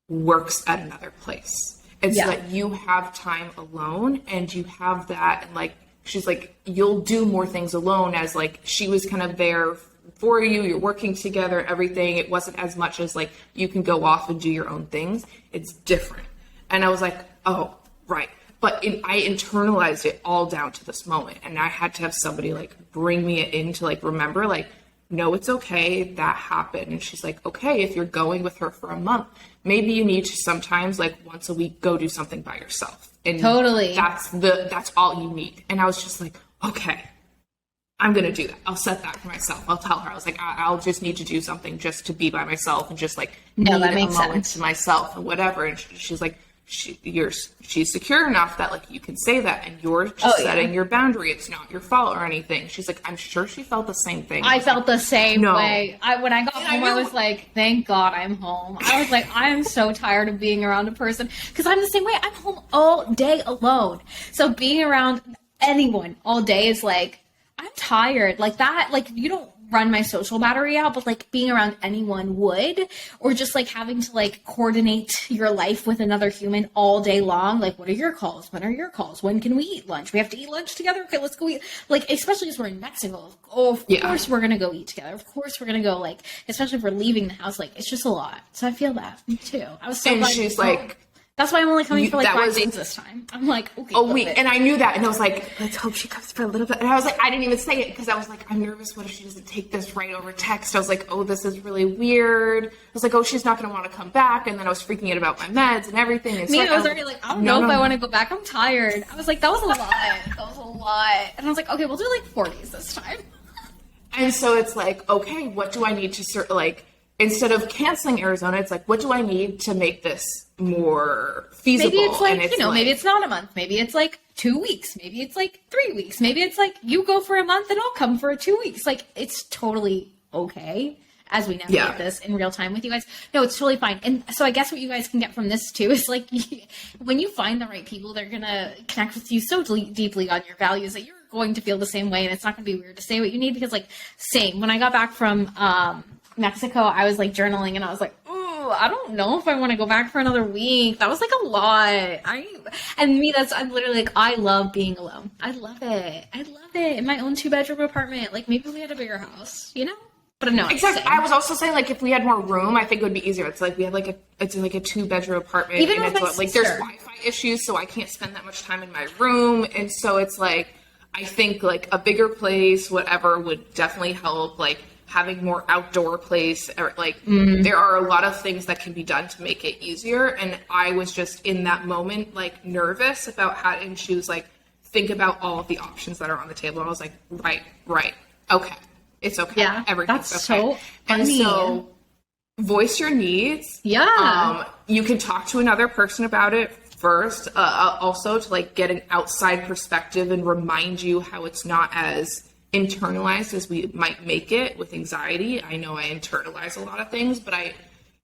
works at another place. And so that you have time alone and you have that. And like, she's like, you'll do more things alone as like, she was kind of there for you. You're working together and everything. It wasn't as much as like, you can go off and do your own things. It's different. And I was like, oh, right. But I internalized it all down to this moment. And I had to have somebody like bring me in to like, remember, like, no, it's okay. That happened. And she's like, okay, if you're going with her for a month, maybe you need to sometimes like once a week, go do something by yourself. And totally. That's all you need. And I was just like, okay, I'm going to do that. I'll set that for myself. I'll tell her. I was like, I'll just need to do something just to be by myself and just like need that makes a moment sense. to myself and whatever. And she's like, she's secure enough that like you can say that and you're just setting your boundary. It's not your fault or anything. She's like, I'm sure she felt the same thing. I felt the same way. When I got home, I was like, thank God I'm home. I was like, I am so tired of being around a person because I'm the same way. I'm home all day alone. So being around anyone all day is like, I'm tired. Like that, like you don't run my social battery out, but like being around anyone would, or just like having to like coordinate your life with another human all day long. Like, what are your calls? When are your calls? When can we eat lunch? We have to eat lunch together. Okay, let's go eat. Like, especially as we're in Mexico. Of course we're going to go eat together. Of course we're going to go, like, especially if we're leaving the house. Like, it's just a lot. So I feel that. Me too. I was so and she's like, that's why I'm only coming for like 5 days this time. I'm like, okay. A week. And I knew that. And I was like, let's hope she comes for a little bit. And I was like, I didn't even say it because I was like, I'm nervous. What if she doesn't take this right over text? I was like, oh, this is really weird. I was like, oh, she's not going to want to come back. And then I was freaking out about my meds and everything. And I was already like, I don't know if I want to go back. I'm tired. I was like, that was a lot. That was a lot. lot. And I was like, okay, we'll do like 4 days this time. And so it's like, okay, what do I need to like, instead of canceling Arizona, it's like, what do I need to make this more feasible? Maybe it's like, and it's maybe it's not a month. Maybe it's like 2 weeks. Maybe it's like 3 weeks. Maybe it's like you go for a month and I'll come for 2 weeks. Like, it's totally okay as we navigate this in real time with you guys. No, it's totally fine. And so I guess what you guys can get from this too is like, when you find the right people, they're going to connect with you so deeply on your values that you're going to feel the same way. And it's not going to be weird to say what you need, because like, same, when I got back from Mexico, I was like journaling and I was like, ooh, I don't know if I want to go back for another week. That was like a lot. I'm literally like, I love being alone. I love it. In my own 2-bedroom apartment. Like, maybe we had a bigger house, But no, exactly. I was also saying, like, if we had more room, I think it would be easier. It's like we had like it's like a 2-bedroom apartment, even and with it's like there's Wi-Fi issues, so I can't spend that much time in my room, and so it's like I think like a bigger place, whatever, would definitely help. Like having more outdoor place, or like there are a lot of things that can be done to make it easier. And I was just in that moment like nervous about how, and she was like, think about all of the options that are on the table. And I was like, right, okay. It's okay. Yeah, everything's that's okay. So funny. And so voice your needs. Yeah. You can talk to another person about it first. Also to like get an outside perspective and remind you how it's not as internalized as we might make it with anxiety. I know I internalize a lot of things, but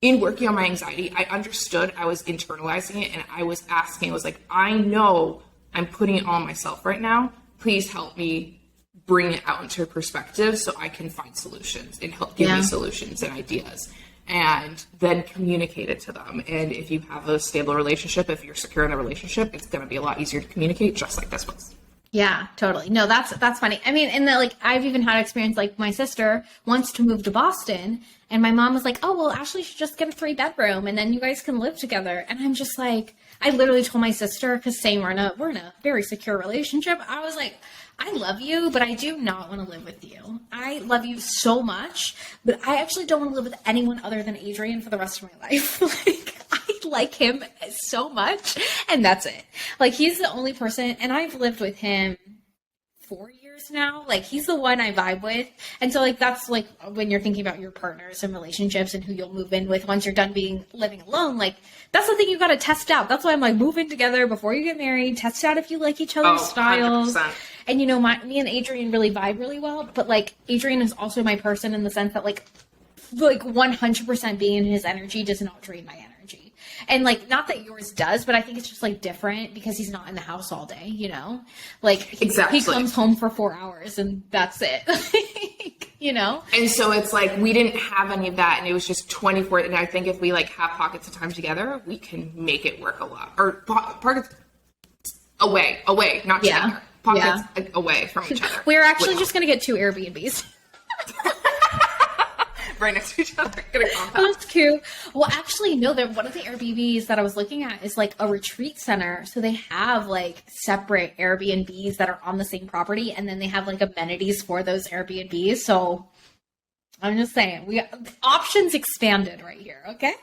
in working on my anxiety, I understood I was internalizing it, and I was asking, I was like, I know I'm putting it on myself right now. Please help me bring it out into perspective so I can find solutions and help give me solutions and ideas, and then communicate it to them. And if you have a stable relationship, if you're secure in a relationship, it's going to be a lot easier to communicate, just like this was. Yeah, totally. No, that's funny. I mean, and like, I've even had experience, like my sister wants to move to Boston, and my mom was like, oh, well, Ashley should just get a 3-bedroom and then you guys can live together. And I'm just like, I literally told my sister, because saying we're in a very secure relationship, I was like, I love you, but I do not want to live with you. I love you so much, but I actually don't want to live with anyone other than Adrian for the rest of my life. Like, I like him so much, and that's it. Like, he's the only person, and I've lived with him 4 years now. Like, he's the one I vibe with. And so, like, that's like when you're thinking about your partners and relationships and who you'll move in with once you're done living alone, like, that's the thing you got to test out. That's why I'm like, move in together before you get married. Test out if you like each other's styles. 100%. And, me and Adrian really vibe really well. But, like, Adrian is also my person in the sense that, like 100% being in his energy does not drain my energy. And, like, not that yours does, but I think it's just, like, different because he's not in the house all day, Like, exactly. He comes home for 4 hours and that's it. And so it's like, we didn't have any of that, and it was just 24. And I think if we, like, have pockets of time together, we can make it work a lot. Or pockets away, not together. Pockets away from each other. We're actually just going to get 2 Airbnbs. Right next to each other. That's cute. Well, actually, no, one of the Airbnbs that I was looking at is like a retreat center. So they have like separate Airbnbs that are on the same property, and then they have like amenities for those Airbnbs. So I'm just saying, options expanded right here. Okay.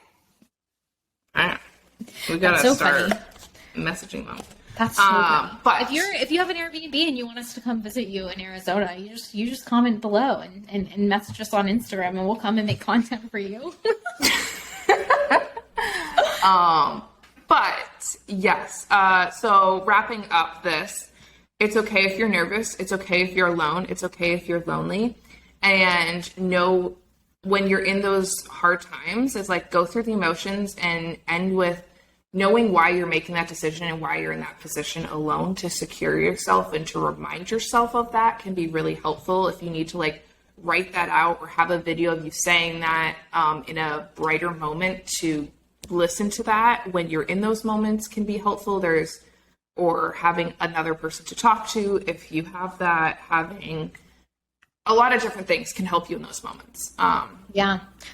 All right. We got to start messaging them. That's so funny. But if you have an Airbnb and you want us to come visit you in Arizona, you just comment below and message us on Instagram, and we'll come and make content for you. But yes. So wrapping up this, it's okay if you're nervous. It's okay if you're alone. It's okay if you're lonely, and know when you're in those hard times, it's like, go through the emotions and end with knowing why you're making that decision and why you're in that position alone. To secure yourself and to remind yourself of that can be really helpful. If you need to like write that out or have a video of you saying that in a brighter moment, to listen to that when you're in those moments can be helpful. Or having another person to talk to if you have that, having a lot of different things can help you in those moments. My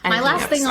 last thing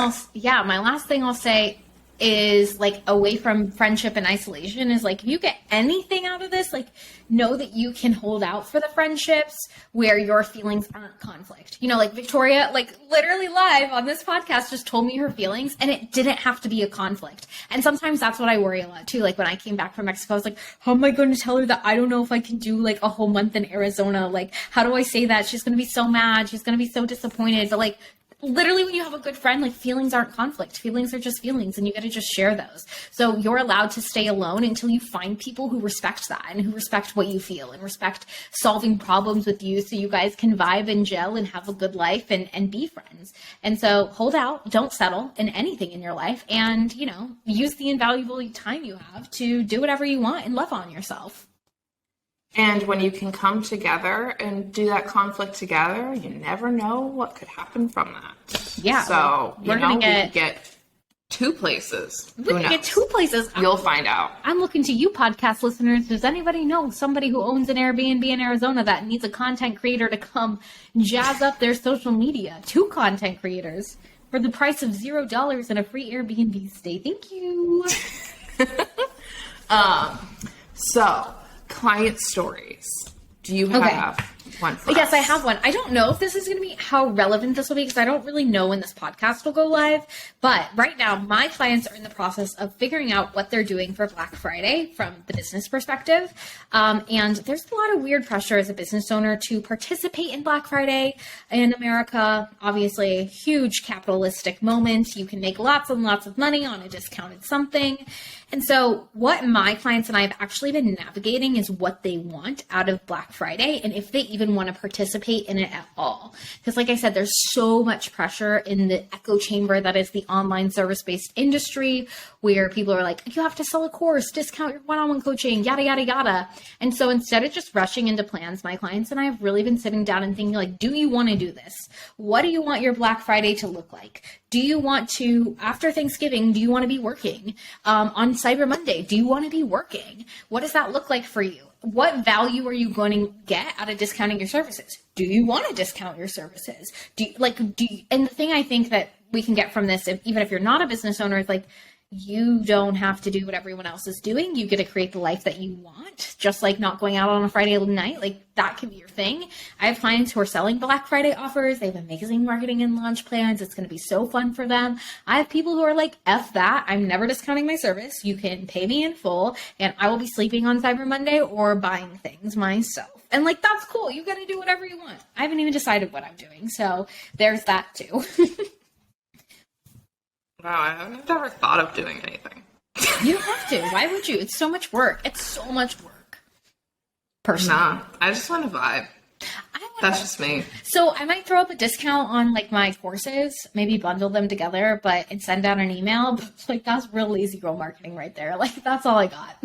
I'll say, is like away from friendship and isolation is like, if you get anything out of this, like know that you can hold out for the friendships where your feelings aren't conflict. You know, like Victoria, like literally live on this podcast just told me her feelings and it didn't have to be a conflict. And sometimes that's what I worry a lot too. Like when I came back from Mexico, I was like, how am I going to tell her that I don't know if I can do like a whole month in Arizona? Like, how do I say that? She's going to be so mad. She's going to be so disappointed. But like, literally when you have a good friend, like feelings aren't conflict. Feelings are just feelings and you got to just share those. So you're allowed to stay alone until you find people who respect that and who respect what you feel and respect solving problems with you so you guys can vibe and gel and have a good life and be friends. And so hold out, don't settle in anything in your life and, you know, use the invaluable time you have to do whatever you want and love on yourself. And when you can come together and do that conflict together, you never know what could happen from that. Yeah. So, we're going to get two places. We can get two places. You'll find out. I'm looking to you podcast listeners. Does anybody know somebody who owns an Airbnb in Arizona that needs a content creator to come jazz up their social media? 2 content creators for the price of $0 and a free Airbnb stay. Thank you. So client stories. Do you have one for Yes, us? I have one. I don't know if this is going to be how relevant this will be because I don't really know when this podcast will go live. But right now, my clients are in the process of figuring out what they're doing for Black Friday from the business perspective. And there's a lot of weird pressure as a business owner to participate in Black Friday in America. Obviously, a huge capitalistic moment. You can make lots and lots of money on a discounted something. And so what my clients and I have actually been navigating is what they want out of Black Friday and if they even want to participate in it at all. Because like I said, there's so much pressure in the echo chamber that is the online service-based industry where people are like, you have to sell a course, discount your one-on-one coaching, yada, yada, yada. And so instead of just rushing into plans, my clients and I have really been sitting down and thinking like, do you want to do this? What do you want your Black Friday to look like? Do you want to, after Thanksgiving, do you want to be working? On Cyber Monday, do you want to be working? What does that look like for you? What value are you going to get out of discounting your services? Do you want to discount your services? And the thing I think that we can get from this, even if you're not a business owner, is like, you don't have to do what everyone else is doing. You get to create the life that you want, just like not going out on a Friday night. Like that can be your thing. I have clients who are selling Black Friday offers. They have amazing marketing and launch plans. It's going to be so fun for them. I have people who are like, F that. I'm never discounting my service. You can pay me in full and I will be sleeping on Cyber Monday or buying things myself. And like, that's cool. You got to do whatever you want. I haven't even decided what I'm doing. So there's that too. Wow, I've never thought of doing anything. You don't have to. Why would you? It's so much work. It's so much work. Personally. Nah, I just want to vibe. That's just me. So I might throw up a discount on like my courses, maybe bundle them together, and send out an email. But like that's real lazy girl marketing right there. Like that's all I got.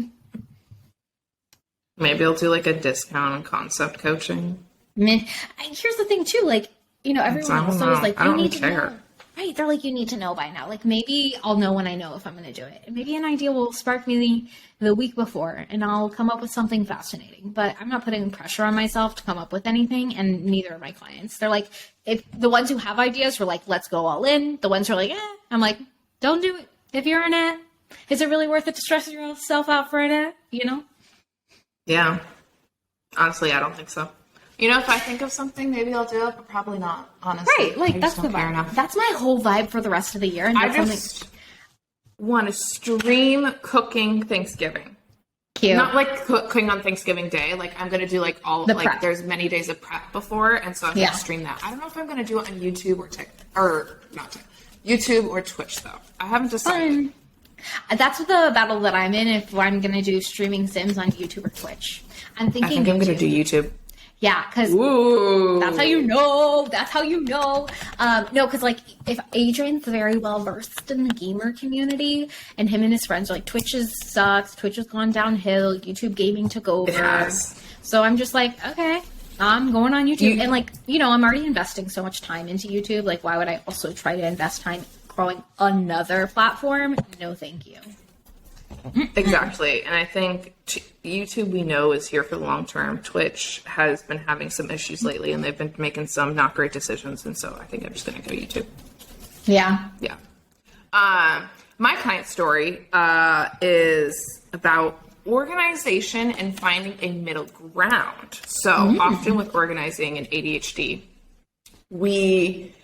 Maybe I'll do like a discount on concept coaching. Here's the thing too, like, you know, everyone also is like, you need to know. Right, they're like, you need to know by now. Like, maybe I'll know when I know if I'm going to do it. And maybe an idea will spark me the week before, and I'll come up with something fascinating. But I'm not putting pressure on myself to come up with anything, and neither are my clients. They're like, if the ones who have ideas were like, let's go all in. The ones who are like, I'm like, don't do it. If you're in it, is it really worth it to stress yourself out for it? You know? Yeah. Honestly, I don't think so. You know, if I think of something, maybe I'll do it, but probably not, honestly. Right, like, that's the vibe. Enough. That's my whole vibe for the rest of the year. And I just want to stream cooking Thanksgiving. Cute. Not like cooking on Thanksgiving Day. Like, I'm going to do, like, all, the like, prep. There's many days of prep before, and so I'm going to stream that. I don't know if I'm going to do it on YouTube or YouTube or Twitch, though. I haven't decided. Fun. That's the battle that I'm in if I'm going to do streaming Sims on YouTube or Twitch. I'm thinking I'm going to do YouTube. Yeah, because that's how you know. That's how you know. No, because like if Adrian's very well versed in the gamer community, and him and his friends are like, Twitch sucks. Twitch has gone downhill. YouTube gaming took over. Yes. So I'm just like, okay, I'm going on YouTube, and like I'm already investing so much time into YouTube. Like, why would I also try to invest time growing another platform? No, thank you. Exactly. And I think YouTube, we know, is here for the long term. Twitch has been having some issues lately, and they've been making some not great decisions. And so I think I'm just going to go YouTube. Yeah. Yeah. my client story is about organization and finding a middle ground. So often with organizing and ADHD, we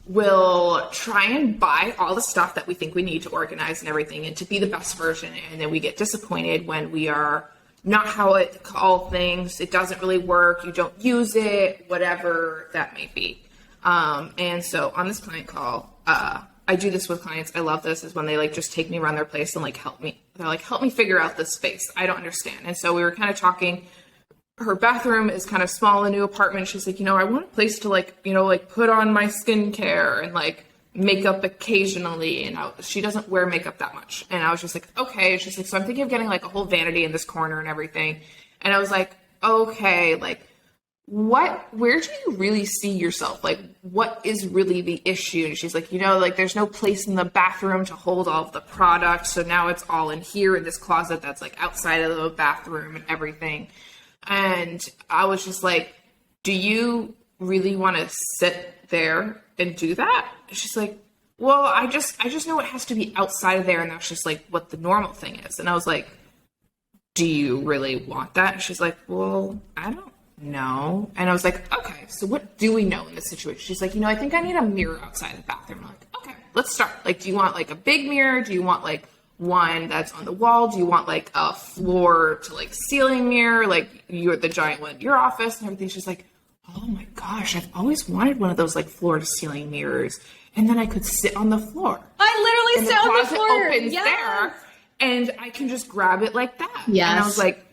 will try and buy all the stuff that we think we need to organize and everything and to be the best version. And then we get disappointed when we are not how it all things. It doesn't really work. You don't use it, whatever that may be. And so on this client call, I do this with clients. I love this is when they like just take me around their place and like help me. They're like, help me figure out this space. I don't understand. And so we were kind of talking. Her bathroom is kind of small in a new apartment. She's like, I want a place to like, like put on my skincare and like makeup occasionally. And she doesn't wear makeup that much. And I was just like, okay. And she's like, so I'm thinking of getting like a whole vanity in this corner and everything. And I was like, okay, like where do you really see yourself? Like, what is really the issue? And she's like, like there's no place in the bathroom to hold all of the products. So now it's all in here in this closet that's like outside of the bathroom and everything. And I was just like, do you really want to sit there and do that? And she's like, well, I just know it has to be outside of there. And that's just like what the normal thing is. And I was like, do you really want that? And she's like, well, I don't know. And I was like, okay, so what do we know in this situation? She's like, I think I need a mirror outside the bathroom. I'm like, okay, let's start. Like, do you want like a big mirror? Do you want like one that's on the wall? Do you want like a floor to like ceiling mirror, like you're the giant one in your office and everything? She's like, oh my gosh, I've always wanted one of those like floor to ceiling mirrors, and then I could sit on the floor. I literally sit on the floor. Opens there, and I can just grab it like that. Yes. And I was like,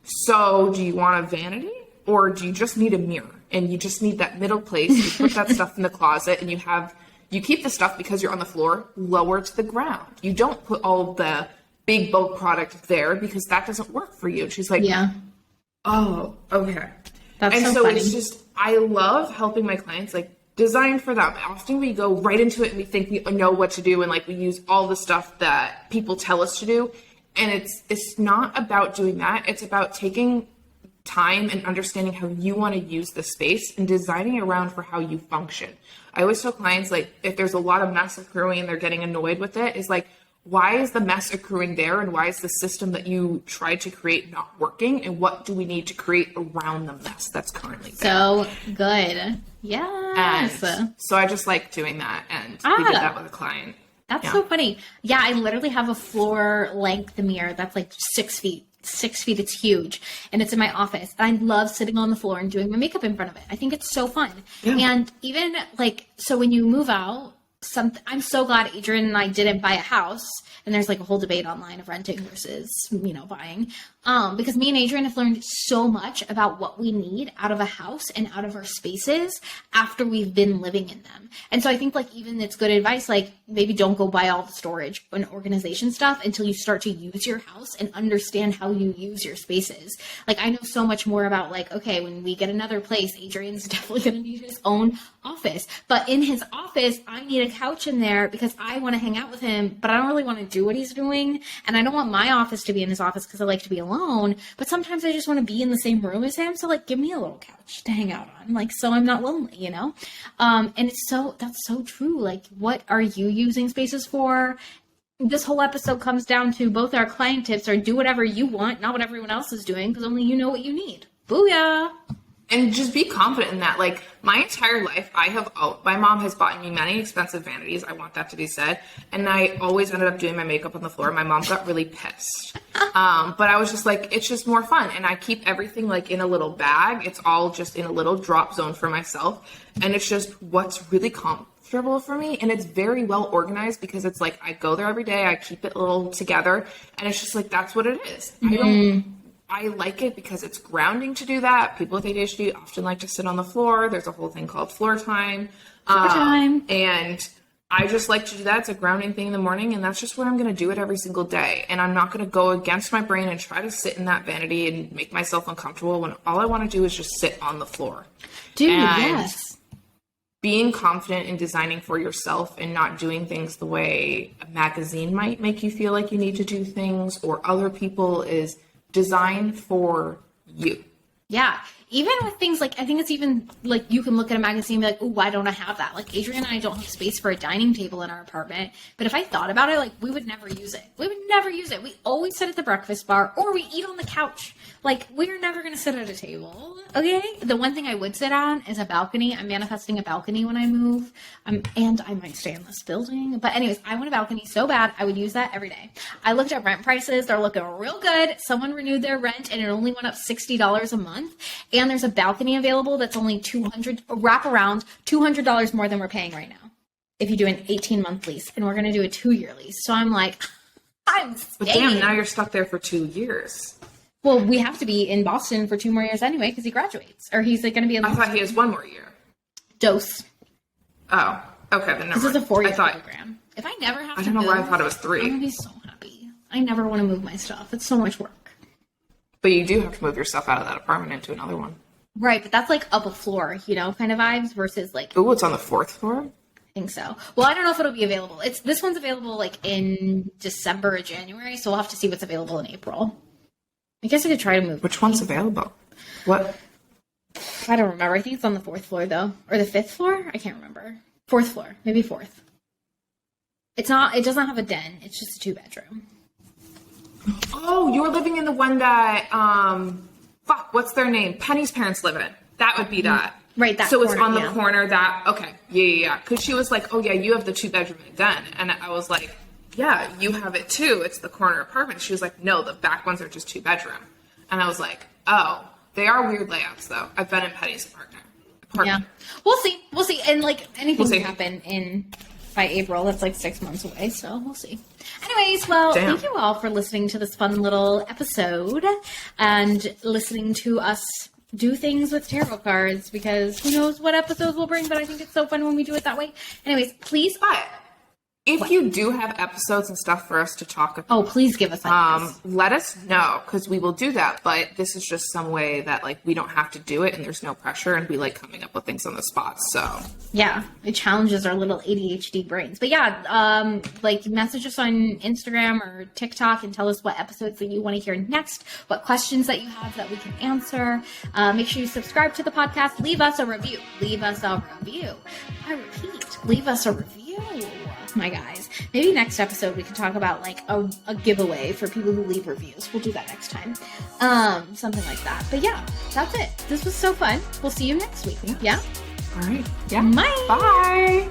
so do you want a vanity, or do you just need a mirror and you just need that middle place? You put that stuff in the closet and you keep the stuff because you're on the floor lower to the ground. You don't put all the big bulk product there because that doesn't work for you. She's like, oh, okay. That's and so funny. It's just, I love helping my clients like design for them. Often we go right into it and we think we know what to do. And like we use all the stuff that people tell us to do. And it's not about doing that. It's about taking time and understanding how you want to use the space and designing around for how you function. I always tell clients, like, if there's a lot of mess accruing and they're getting annoyed with it, is like, why is the mess accruing there? And why is the system that you tried to create not working? And what do we need to create around the mess that's currently there? So good. Yes. And so I just like doing that. And we did that with a client. That's so funny. Yeah, I literally have a floor length mirror that's like 6 feet. 6 feet, it's huge, and it's in my office. And I love sitting on the floor and doing my makeup in front of it. I think it's so fun. Yeah. And even like, so when you move out, I'm so glad Adrian and I didn't buy a house. And there's like a whole debate online of renting versus, buying. Because me and Adrian have learned so much about what we need out of a house and out of our spaces after we've been living in them. And so I think like even it's good advice, like maybe don't go buy all the storage and organization stuff until you start to use your house and understand how you use your spaces. Like I know so much more about like, okay, when we get another place, Adrian's definitely going to need his own office. But in his office, I need a couch in there because I want to hang out with him, but I don't really want to do what he's doing. And I don't want my office to be in his office because I like to be alone. But sometimes I just want to be in the same room as him. So like, give me a little couch to hang out on, like, so I'm not lonely, And that's so true. Like, what are you using spaces for? This whole episode comes down to both our client tips are do whatever you want, not what everyone else is doing, because only you know what you need. Booyah. And just be confident in that. Like my entire life, my mom has bought me many expensive vanities. I want that to be said. And I always ended up doing my makeup on the floor. My mom got really pissed. But I was just like, it's just more fun. And I keep everything like in a little bag. It's all just in a little drop zone for myself. And it's just what's really comfortable for me. And it's very well organized because it's like, I go there every day. I keep it a little together. And it's just like, that's what it is. I like it because it's grounding to do that. People with ADHD often like to sit on the floor. There's a whole thing called floor time. And I just like to do that. It's a grounding thing in the morning. And that's just what I'm going to do it every single day. And I'm not going to go against my brain and try to sit in that vanity and make myself uncomfortable when all I want to do is just sit on the floor. Dude, yes. Being confident in designing for yourself and not doing things the way a magazine might make you feel like you need to do things or other people is design for you. Yeah. even with things like, I think it's even like you can look at a magazine and be like, oh, why don't I have that? Like Adrian and I don't have space for a dining table in our apartment. But if I thought about it, like we would never use it. We would never use it. We always sit at the breakfast bar or we eat on the couch. Like we're never going to sit at a table. Okay. The one thing I would sit on is a balcony. I'm manifesting a balcony when I move. And I might stay in this building. But anyways, I want a balcony so bad. I would use that every day. I looked at rent prices. They're looking real good. Someone renewed their rent and it only went up $60 a month. And there's a balcony available that's only $200 more than we're paying right now. If you do an 18-month lease, and we're going to do a 2-year lease. So I'm like, I'm staying. But damn, now you're stuck there for 2 years. Well, we have to be in Boston for 2 more years anyway because he graduates. Or he's like going to be in I thought he has 1 more year. Dose. Oh, okay. Then never This is mind. a 4-year program. If I never have to I don't know why I thought it was 3. I'm going to be so happy. I never want to move my stuff. It's so much work. But you do have to move your stuff out of that apartment into another one. Right, but that's like up a floor, you know, kind of vibes versus like... Ooh, it's on the 4th floor? I think so. Well, I don't know if it'll be available. This one's available like in December or January, so we'll have to see what's available in April. I guess I could try to move. Which one's available? What? I don't remember. I think it's on the 4th floor though. Or the 5th floor? I can't remember. 4th floor. Maybe 4th. It does not have a den. It's just a 2-bedroom. Oh, you're living in the one that, what's their name? Penny's parents live in. That would be that. Right, that So corner, it's on the yeah. corner that, okay, yeah. Because she was like, oh yeah, you have the 2-bedroom and a den. And I was like, yeah, you have it too. It's the corner apartment. She was like, no, the back ones are just 2-bedroom. And I was like, oh, they are weird layouts though. I've been in Penny's apartment. Yeah. We'll see. And like anything We'll can happen by April. That's like 6 months away, so we'll see. Anyways, well, Damn. Thank you all for listening to this fun little episode and listening to us do things with tarot cards because who knows what episodes we'll bring, but I think it's so fun when we do it that way. Anyways, please. But if you do have episodes and stuff for us to talk about, Oh, please give us ideas. let us know because we will do that. But this is just some way that like we don't have to do it and there's no pressure and we like coming up with things on the spot. So Yeah, it challenges our little ADHD brains. But yeah, like message us on Instagram or TikTok and tell us what episodes that you want to hear next, what questions that you have that we can answer. Make sure you subscribe to the podcast. Leave us a review. I repeat, leave us a review. My guys. Maybe next episode we can talk about like a giveaway for people who leave reviews. We'll do that next time. Something like that. But yeah, that's it. This was so fun. We'll see you next week. Yeah? all right. Yeah. Bye. Bye.